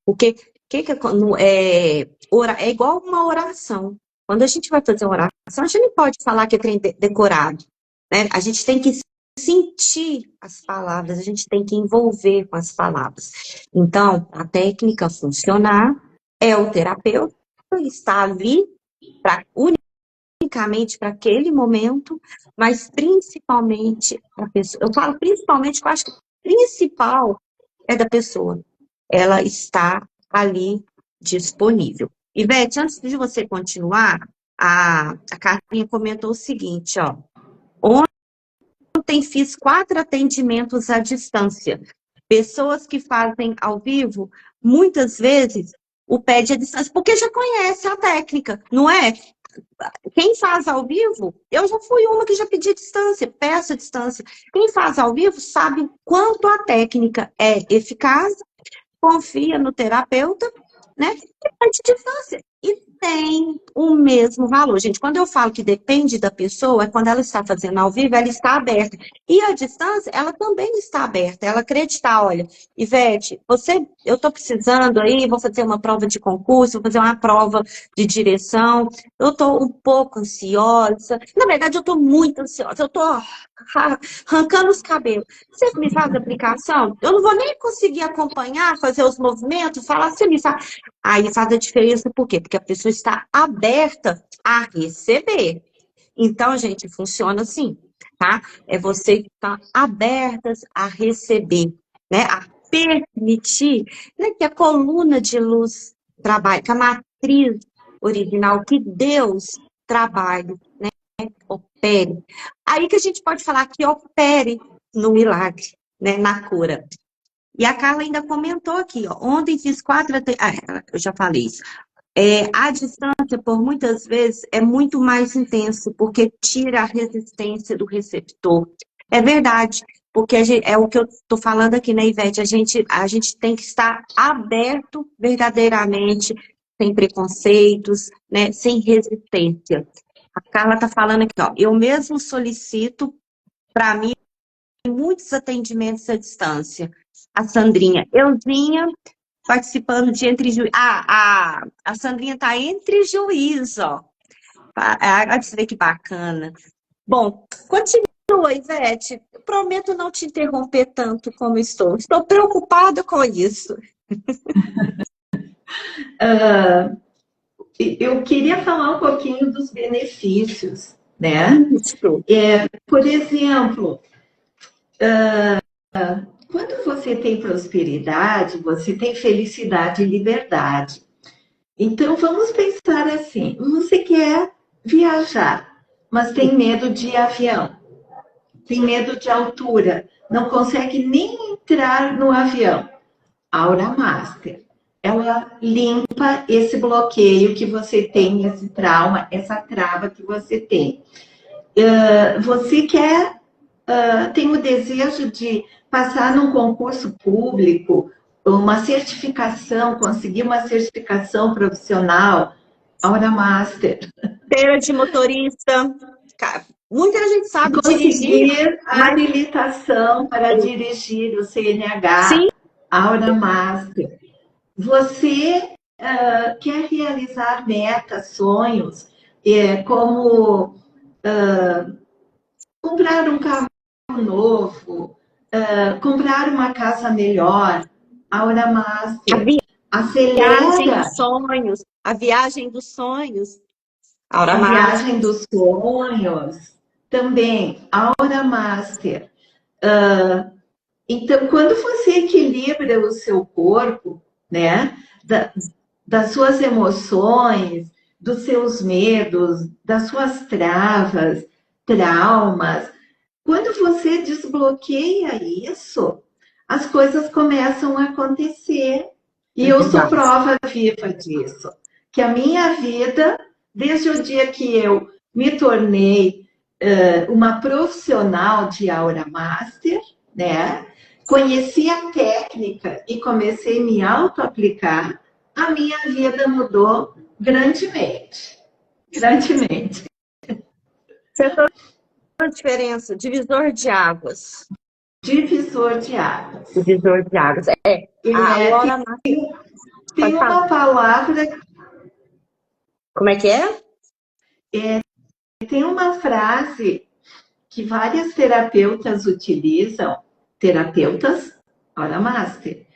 Porque é igual uma oração. Quando a gente vai fazer uma oração, a gente não pode falar que é trem decorado, né? A gente tem que sentir as palavras, a gente tem que envolver com as palavras. Então, a técnica funcionar é o terapeuta estar ali para unicamente para aquele momento, mas principalmente a pessoa. Eu falo principalmente, porque eu acho que o principal é da pessoa. Ela está ali disponível. Ivete, antes de você continuar, a Carlinha comentou o seguinte, ó. Ontem fiz 4 atendimentos à distância. Pessoas que fazem ao vivo, muitas vezes, o pede à distância, porque já conhece a técnica, não é? Quem faz ao vivo, eu já fui uma que já pedi a distância, peço a distância. Quem faz ao vivo sabe o quanto a técnica é eficaz, confia no terapeuta, né? E pede distância. E tem o mesmo valor. Gente, quando eu falo que depende da pessoa, é quando ela está fazendo ao vivo, ela está aberta. E a distância, ela também está aberta. Ela acreditar, olha, Ivete, eu estou precisando aí, vou fazer uma prova de concurso, vou fazer uma prova de direção, eu estou um pouco ansiosa. Na verdade, eu estou muito ansiosa, eu estou arrancando os cabelos. Você me faz a aplicação? Eu não vou nem conseguir acompanhar, fazer os movimentos, falar, você me faz. Aí faz a diferença, por quê? Porque a pessoa está aberta a receber. Então, gente, funciona assim, tá? É você estar abertas a receber, né? A permitir, né, que a coluna de luz trabalhe, que a matriz original, que Deus trabalhe, né? Opere. Aí que a gente pode falar que opere no milagre, né? Na cura. E a Carla ainda comentou aqui, ó, ontem fiz 4 eu já falei isso. A distância, por muitas vezes, é muito mais intenso, porque tira a resistência do receptor. É verdade, porque é o que eu estou falando aqui, né, Ivete? A gente tem que estar aberto verdadeiramente, sem preconceitos, né, sem resistência. A Carla está falando aqui, ó, eu mesmo solicito, para mim, muitos atendimentos à distância. A Sandrinha, Euzinha, participando de Entre Juízes. A Sandrinha está entre juízes, ó. Olha você vê que bacana. Bom, continua, Ivete. Eu prometo não te interromper tanto como estou. Estou preocupada com isso. Eu queria falar um pouquinho dos benefícios, né? Isso. Por exemplo, quando você tem prosperidade, você tem felicidade e liberdade. Então, vamos pensar assim: você quer viajar, mas tem medo de avião, tem medo de altura, não consegue nem entrar no avião. Aura Master, ela limpa esse bloqueio que você tem, esse trauma, essa trava que você tem. Você quer, tem o desejo de passar num concurso público, uma certificação, conseguir uma certificação profissional, Aura Master. Feira de motorista. Muita gente sabe dirigir, Conseguir a mas habilitação para dirigir o CNH, sim, Aura Master. Você quer realizar metas, sonhos, como comprar um carro novo, comprar uma casa melhor, Aura a Master. viagem Acelera dos sonhos, a viagem dos sonhos. Aura a Master. viagem dos sonhos, também, Aura Master. Então, quando você equilibra o seu corpo, né, das suas emoções, dos seus medos, das suas travas, traumas, quando você desbloqueia isso, as coisas começam a acontecer. E É eu sou verdade. prova viva disso. Que a minha vida, desde o dia que eu me tornei uma profissional de Aura Master, né? Conheci a técnica e comecei a me auto-aplicar, a minha vida mudou grandemente. Grandemente. Você sabe a diferença? Divisor de águas. Divisor de águas. Divisor de águas. A É, Aura Master. tem Pode uma falar. palavra, Como é que é? tem uma frase que várias terapeutas utilizam, terapeutas Aura Master,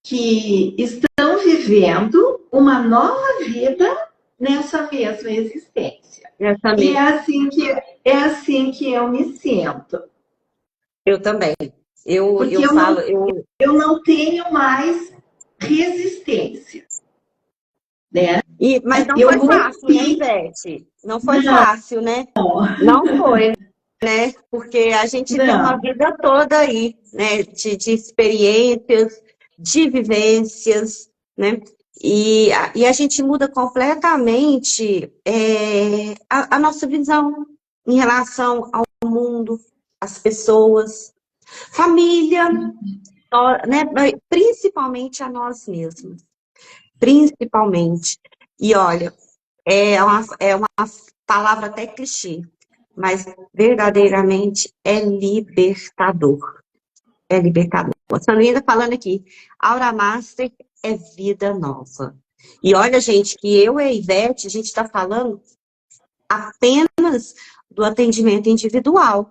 que estão vivendo uma nova vida nessa mesma existência. E é assim que eu me sinto. Eu também. Porque eu não tenho mais resistência. Né? Mas não foi fácil, né, Ivete? Não foi fácil, né? Não foi, né? Porque a gente tem uma vida toda aí, né? De experiências, de vivências, né? E a gente muda completamente a nossa visão em relação ao mundo, às pessoas, família, né? Principalmente a nós mesmos. Principalmente. E olha, é uma palavra até clichê, mas verdadeiramente é libertador. É libertador. A Sandrina falando aqui, Aura Master é vida nova. E olha, gente, que eu e a Ivete, a gente está falando apenas do atendimento individual,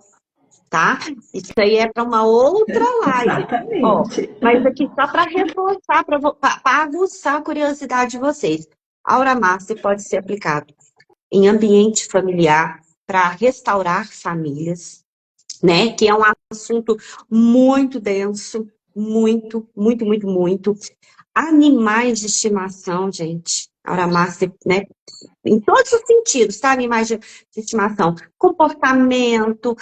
tá? Isso aí é para uma outra live. Exatamente. Ó, mas aqui só para reforçar, para aguçar a curiosidade de vocês. Aura Master pode ser aplicado em ambiente familiar para restaurar famílias, né? Que é um assunto muito denso, muito, muito, muito, muito. Animais de estimação, gente. Aura Master, né? Em todos os sentidos, tá? Animais de estimação. Comportamento,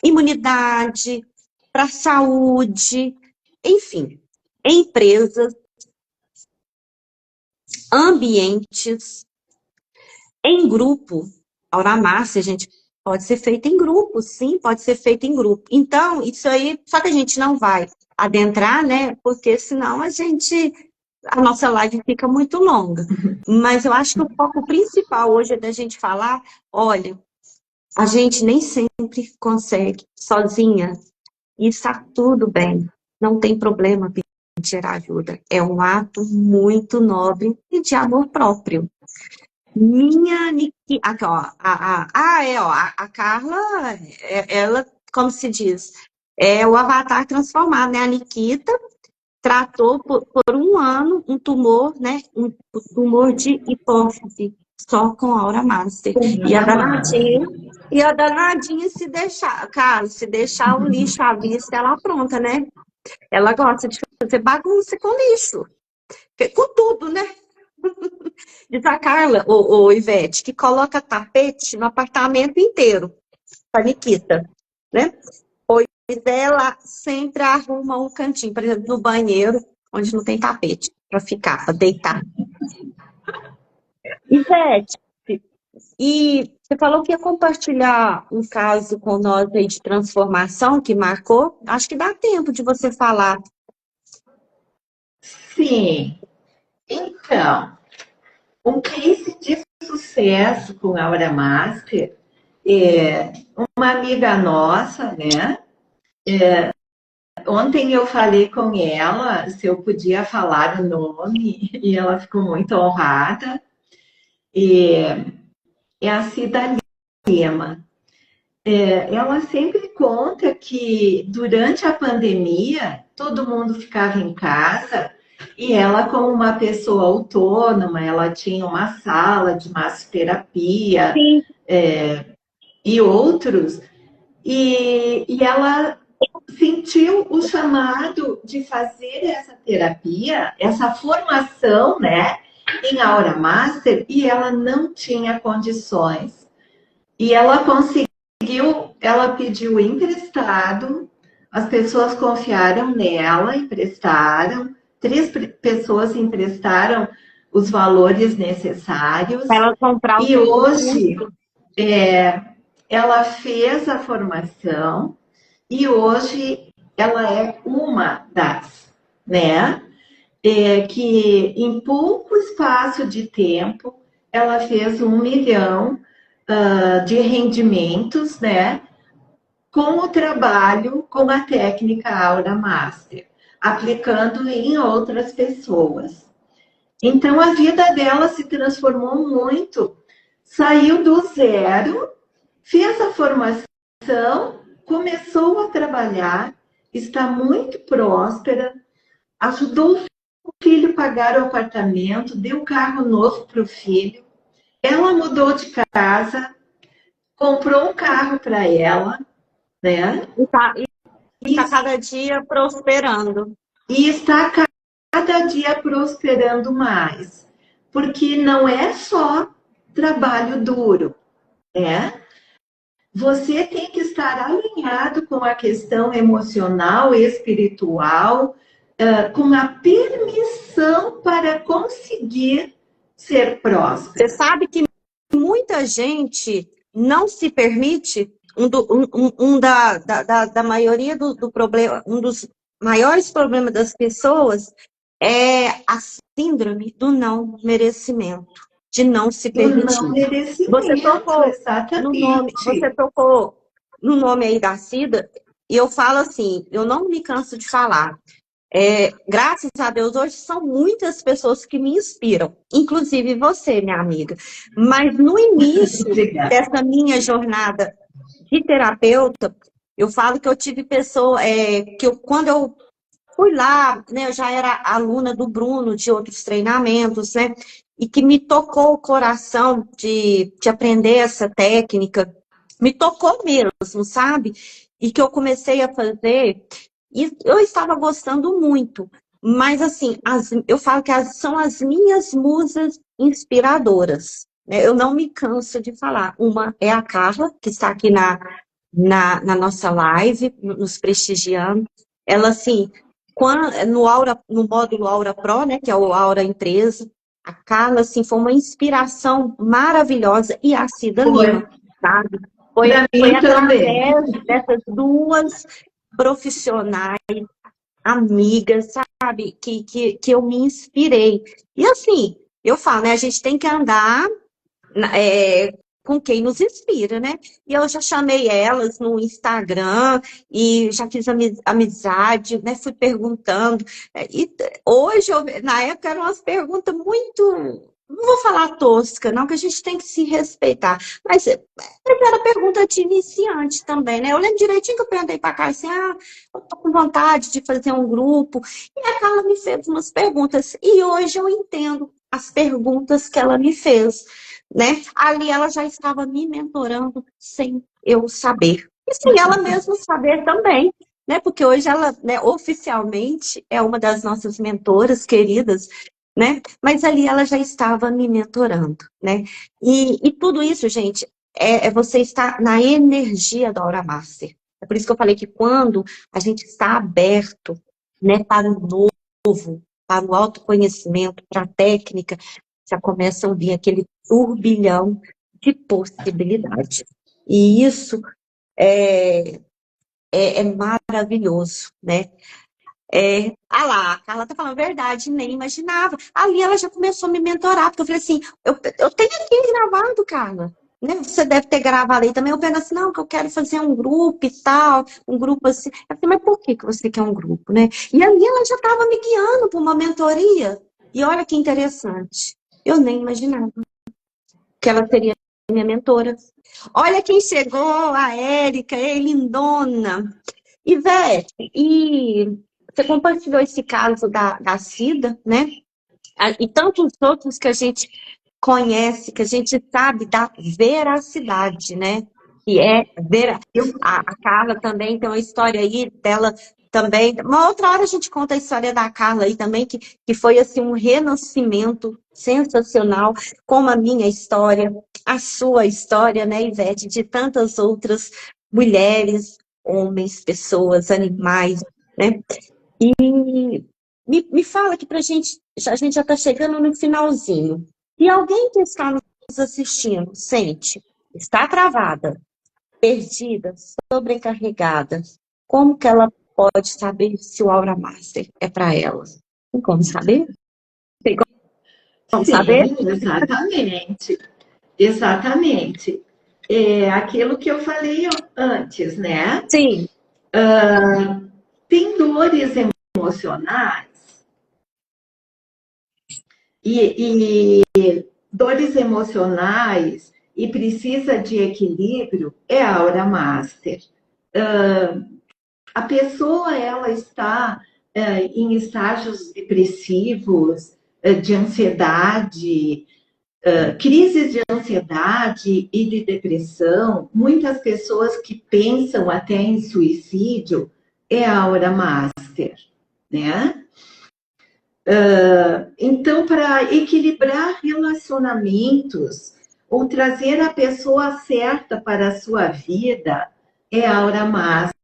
imunidade, para saúde, enfim. Empresas, ambientes, em grupo. Aura Master, gente, pode ser feita em grupo, sim, pode ser feita em grupo. Então, isso aí, só que a gente não vai adentrar, né? Porque senão a nossa live fica muito longa. Mas eu acho que o foco principal hoje é da gente falar, olha, a gente nem sempre consegue sozinha. E está tudo bem. Não tem problema pedir ajuda. É um ato muito nobre e de amor próprio. Minha Nikita, aqui, ó, a Carla, ela, como se diz, é o avatar transformado, né? A Nikita tratou por um ano um tumor, né? Um tumor de hipófise, só com Aura Master. E a danadinha se deixar, Carla, se deixar o lixo à vista, ela apronta, né? Ela gosta de fazer bagunça com lixo, com tudo, né? Diz a Carla, o Ivete, que coloca tapete no apartamento inteiro, para Nikita, né? Pois ela sempre arruma um cantinho, por exemplo, no banheiro, onde não tem tapete, para ficar, para deitar. Ivete, e você falou que ia compartilhar um caso com nós aí de transformação que marcou. Acho que dá tempo de você falar. Sim. Então, um case de sucesso com a Aura Master é uma amiga nossa, né? Ontem eu falei com ela se eu podia falar o nome e ela ficou muito honrada. É a Cida Lima. Ela sempre conta que durante a pandemia todo mundo ficava em casa e ela, como uma pessoa autônoma, ela tinha uma sala de massoterapia e outros, e ela sentiu o chamado de fazer essa terapia, essa formação, né, em Aura Master, e ela não tinha condições. E ela conseguiu, ela pediu emprestado, as pessoas confiaram nela, emprestaram, 3 pessoas emprestaram os valores necessários. Ela comprar e hoje ela fez a formação e hoje ela é uma das, né? Que em pouco espaço de tempo ela fez 1 milhão de rendimentos, né? Com o trabalho com a técnica Aura Master, aplicando em outras pessoas. Então a vida dela se transformou muito, saiu do zero, fez a formação Então, começou a trabalhar, está muito próspera, ajudou o filho a pagar o apartamento, deu carro novo para o filho. Ela mudou de casa, comprou um carro para ela, né? E tá cada dia prosperando. E está cada dia prosperando mais. Porque não é só trabalho duro, né? Você tem que estar alinhado com a questão emocional, espiritual, com a permissão para conseguir ser próspero. Você sabe que muita gente não se permite, da maioria do problema, um dos maiores problemas das pessoas é a síndrome do não merecimento, de não se Do permitir. não merecimento, Você exatamente. tocou no nome aí da Cida, e eu falo assim, eu não me canso de falar. Graças a Deus, hoje são muitas pessoas que me inspiram, inclusive você, minha amiga. Mas no início dessa minha jornada de terapeuta, eu falo que eu tive pessoa, quando eu fui lá, né, eu já era aluna do Bruno, de outros treinamentos, né, e que me tocou o coração de aprender essa técnica, me tocou mesmo, sabe? E que eu comecei a fazer, e eu estava gostando muito, mas assim, eu falo que são as minhas musas inspiradoras, né? Eu não me canso de falar. Uma é a Carla, que está aqui na nossa live, nos prestigiando. Ela, assim, no módulo Aura Pro, né, que é o Aura Empresa, a Carla, assim, foi uma inspiração maravilhosa, e a Cida Lima, sabe? Foi através dessas duas profissionais, amigas, sabe, que eu me inspirei. E assim, eu falo, né, a gente tem que andar com quem nos inspira, né? E eu já chamei elas no Instagram e já fiz amizade, né? Fui perguntando. E hoje, na época, eram umas perguntas muito. Não vou falar tosca, não, que a gente tem que se respeitar. Mas era pergunta de iniciante também, né? Eu lembro direitinho que eu perguntei para a Carla assim: eu tô com vontade de fazer um grupo. E a Carla me fez umas perguntas. E hoje eu entendo as perguntas que ela me fez, né? Ali ela já estava me mentorando sem eu saber. E sem ela mesma saber também, né? Porque hoje ela, né, oficialmente é uma das nossas mentoras queridas, né? Mas ali ela já estava me mentorando, né? E tudo isso, gente, você estar na energia da Aura Master. É por isso que eu falei que quando a gente está aberto, né, para o novo, para o autoconhecimento, para a técnica, já começa a vir aquele turbilhão de possibilidades. E isso é maravilhoso, né? Lá, a Carla tá falando a verdade, nem imaginava. Ali ela já começou a me mentorar, porque eu falei assim, eu tenho aqui gravado, Carla. Né? Você deve ter gravado aí também. Eu penso assim, não, que eu quero fazer um grupo e tal, um grupo assim. Eu falei, mas por que você quer um grupo, né? E ali ela já estava me guiando para uma mentoria. E olha que interessante. Eu nem imaginava que ela seria minha mentora. Olha quem chegou, a Érica, lindona. Ivete, e você compartilhou esse caso da Cida, né? E tantos outros que a gente conhece, que a gente sabe da veracidade, né? Que a Carla também tem uma história aí dela também. Uma outra hora a gente conta a história da Carla aí também, que foi assim um renascimento sensacional, como a minha história, a sua história, né, Ivete, de tantas outras mulheres, homens, pessoas, animais, né? E me fala que a gente já está chegando no finalzinho. E alguém que está nos assistindo sente, está travada, perdida, sobrecarregada, como que ela pode saber se o Aura Master é para ela? Tem como saber? Tem como saber? Sim, exatamente. Exatamente. É aquilo que eu falei antes, né? Sim. Tem dores emocionais e dores emocionais e precisa de equilíbrio, é a Aura Master. A pessoa, ela está em estágios depressivos, de ansiedade, crises de ansiedade e de depressão, muitas pessoas que pensam até em suicídio, é a Aura Master, né? Então, para equilibrar relacionamentos ou trazer a pessoa certa para a sua vida, é a Aura Master.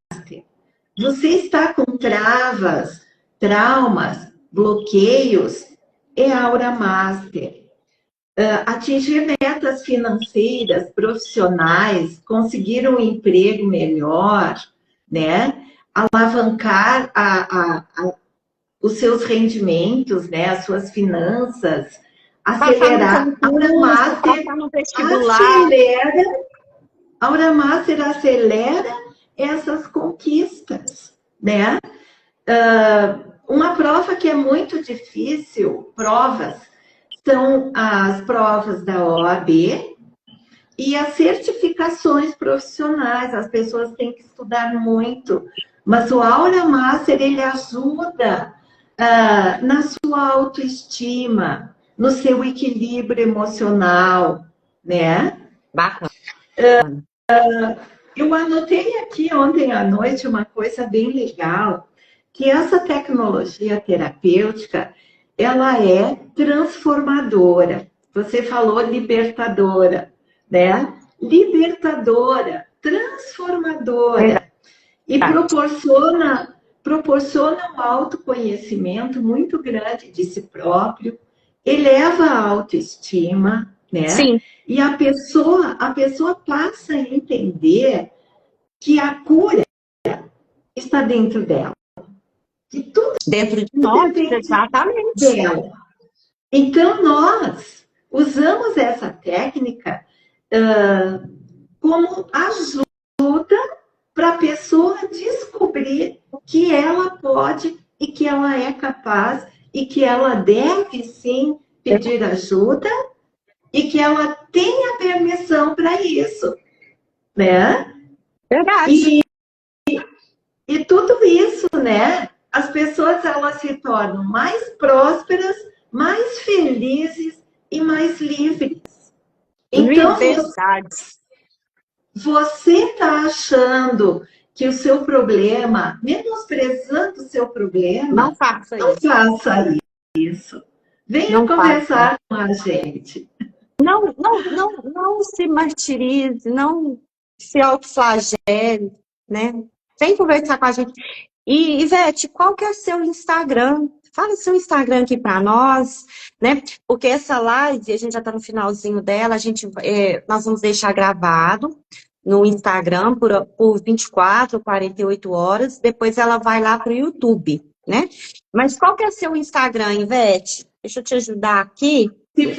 Você está com travas, traumas, bloqueios, é a Aura Master. Atingir metas financeiras, profissionais, conseguir um emprego melhor, né? Alavancar os seus rendimentos, né? As suas finanças, acelerar. A Aura Master acelera essas conquistas, né? Uma prova que é muito difícil, são as provas da OAB e as certificações profissionais. As pessoas têm que estudar muito, mas o Aura Master, ele ajuda na sua autoestima, no seu equilíbrio emocional, né? Bacana. Eu anotei aqui ontem à noite uma coisa bem legal, que essa tecnologia terapêutica, ela é transformadora. Você falou libertadora, né? Libertadora, transformadora. E proporciona um autoconhecimento muito grande de si próprio, eleva a autoestima, né? Sim. E a pessoa passa a entender que a cura está dentro dela. Que tudo dentro de nós, exatamente. Dela. Então, nós usamos essa técnica como ajuda para a pessoa descobrir que ela pode e que ela é capaz e que ela deve, sim, pedir ajuda e que ela tenha permissão para isso, né? Verdade. E tudo isso, né? As pessoas, elas se tornam mais prósperas, mais felizes e mais livres. Então, você está achando que o seu problema, menosprezando o seu problema, não faça isso. Venha conversar com a gente. Não se martirize, não se autoflagele, né? Vem conversar com a gente. E, Ivete, qual que é o seu Instagram? Fala o seu Instagram aqui para nós, né? Porque essa live, a gente já está no finalzinho dela, nós vamos deixar gravado no Instagram por 24 ou 48 horas, depois ela vai lá para o YouTube, né? Mas qual que é o seu Instagram, Ivete? Deixa eu te ajudar aqui. Se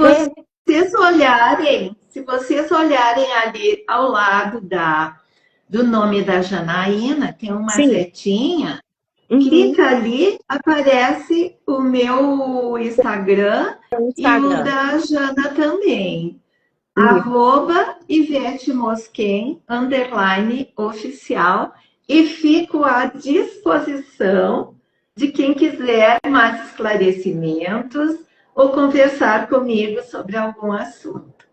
vocês olharem ali ao lado do nome da Janaína, tem uma setinha, clica ali, aparece o meu Instagram e o da Jana também. @IveteMosquen, _oficial, e fico à disposição de quem quiser mais esclarecimentos ou conversar comigo sobre algum assunto.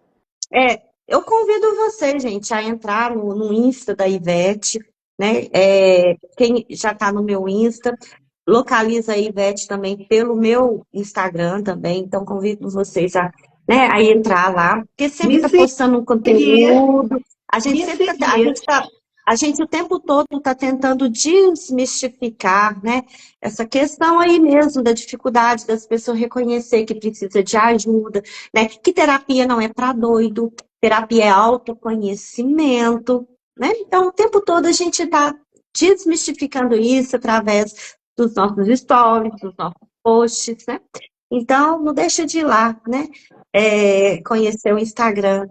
Eu convido você, gente, a entrar no Insta da Ivete, né? Quem já está no meu Insta, localiza a Ivete também pelo meu Instagram também, então convido vocês a entrar lá, porque sempre está postando um conteúdo, a gente o tempo todo está tentando desmistificar, né, essa questão aí mesmo da dificuldade das pessoas reconhecer que precisa de ajuda, né, que terapia não é para doido, terapia é autoconhecimento, né, então o tempo todo a gente está desmistificando isso através dos nossos stories, dos nossos posts, né, então não deixa de ir lá, né, conhecer o Instagram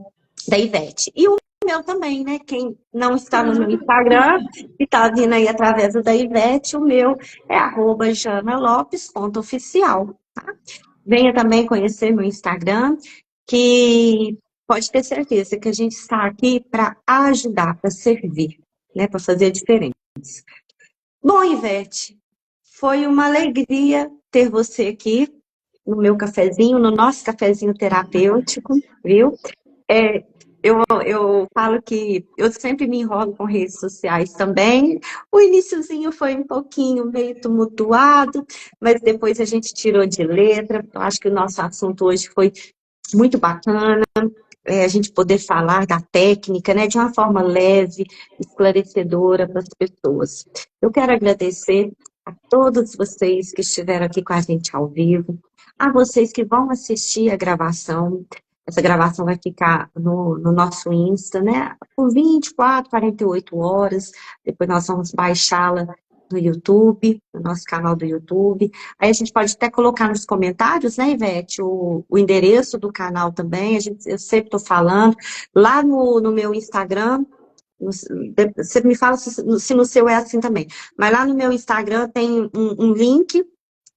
da Ivete. E o meu também, né? Quem não está no meu Instagram e está vindo aí através do da Ivete, o meu é @janalopes.oficial, tá? Venha também conhecer meu Instagram, que pode ter certeza que a gente está aqui para ajudar, para servir, né, para fazer a diferença. Bom, Ivete, foi uma alegria ter você aqui no meu cafezinho, no nosso cafezinho terapêutico, viu? Eu falo que eu sempre me enrolo com redes sociais também. O iniciozinho foi um pouquinho meio tumultuado, mas depois a gente tirou de letra. Eu acho que o nosso assunto hoje foi muito bacana. A gente poder falar da técnica, né, de uma forma leve, esclarecedora para as pessoas. Eu quero agradecer a todos vocês que estiveram aqui com a gente ao vivo, a vocês que vão assistir a gravação. Essa gravação vai ficar no nosso Insta, né, por 24, 48 horas, depois nós vamos baixá-la no YouTube, no nosso canal do YouTube. Aí a gente pode até colocar nos comentários, né, Ivete, o endereço do canal também, eu sempre estou falando. Lá no meu Instagram, você me fala se no seu é assim também, mas lá no meu Instagram tem um link,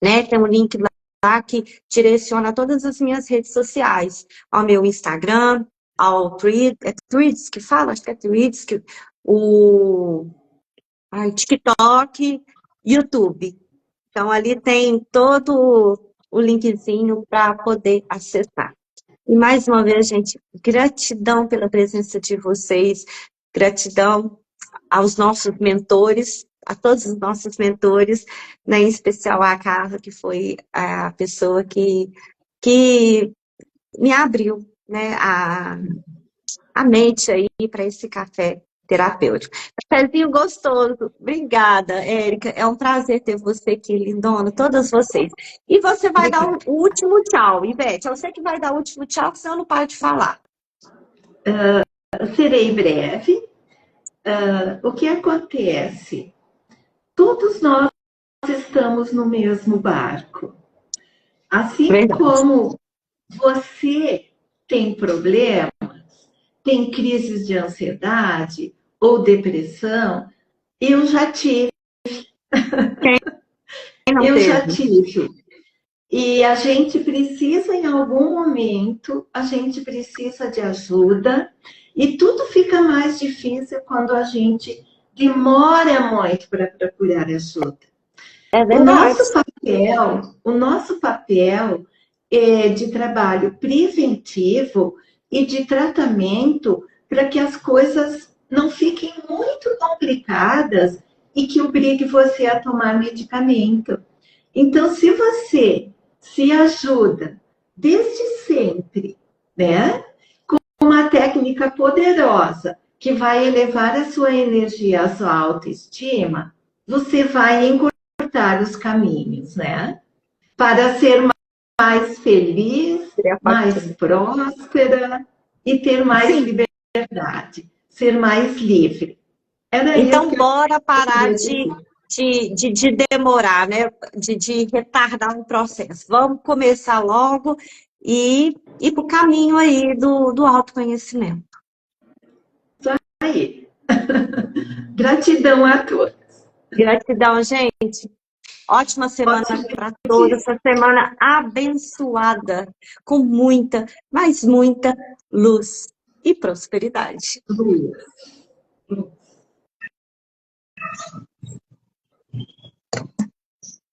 né, tem um link lá que direciona todas as minhas redes sociais, ao meu Instagram, ao Threads que fala, acho que é Threads, TikTok, YouTube. Então, ali tem todo o linkzinho para poder acessar. E mais uma vez, gente, gratidão pela presença de vocês, gratidão aos nossos mentores, a todos os nossos mentores, né, em especial a Carla, que foi a pessoa que me abriu, né, a mente aí para esse café terapêutico. Cafézinho gostoso. Obrigada, Érica. É um prazer ter você aqui, lindona, todas vocês. E você vai dar o último tchau, Ivete. Eu sei que vai dar o último tchau, senão eu não paro de falar. Serei breve. O que acontece? Todos nós estamos no mesmo barco. Assim Verdade. como você tem problemas, tem crises de ansiedade ou depressão, eu já tive. Eu já tive. E a gente precisa, em algum momento, a gente precisa de ajuda. E tudo fica mais difícil quando a gente demora muito para procurar ajuda. É verdade. O nosso papel é de trabalho preventivo e de tratamento para que as coisas não fiquem muito complicadas e que obrigue você a tomar medicamento. Então, se você se ajuda desde sempre, né, com uma técnica poderosa que vai elevar a sua energia, a sua autoestima, você vai encurtar os caminhos, né, para ser mais feliz, mais próspera e ter mais liberdade, ser mais livre. Então, bora parar de demorar, né? De retardar o processo. Vamos começar logo e ir para o caminho aí do autoconhecimento. Isso aí. Gratidão a todos. Gratidão, gente. Ótima semana para todos. Essa semana abençoada, com muita, mas muita luz e prosperidade. Luz.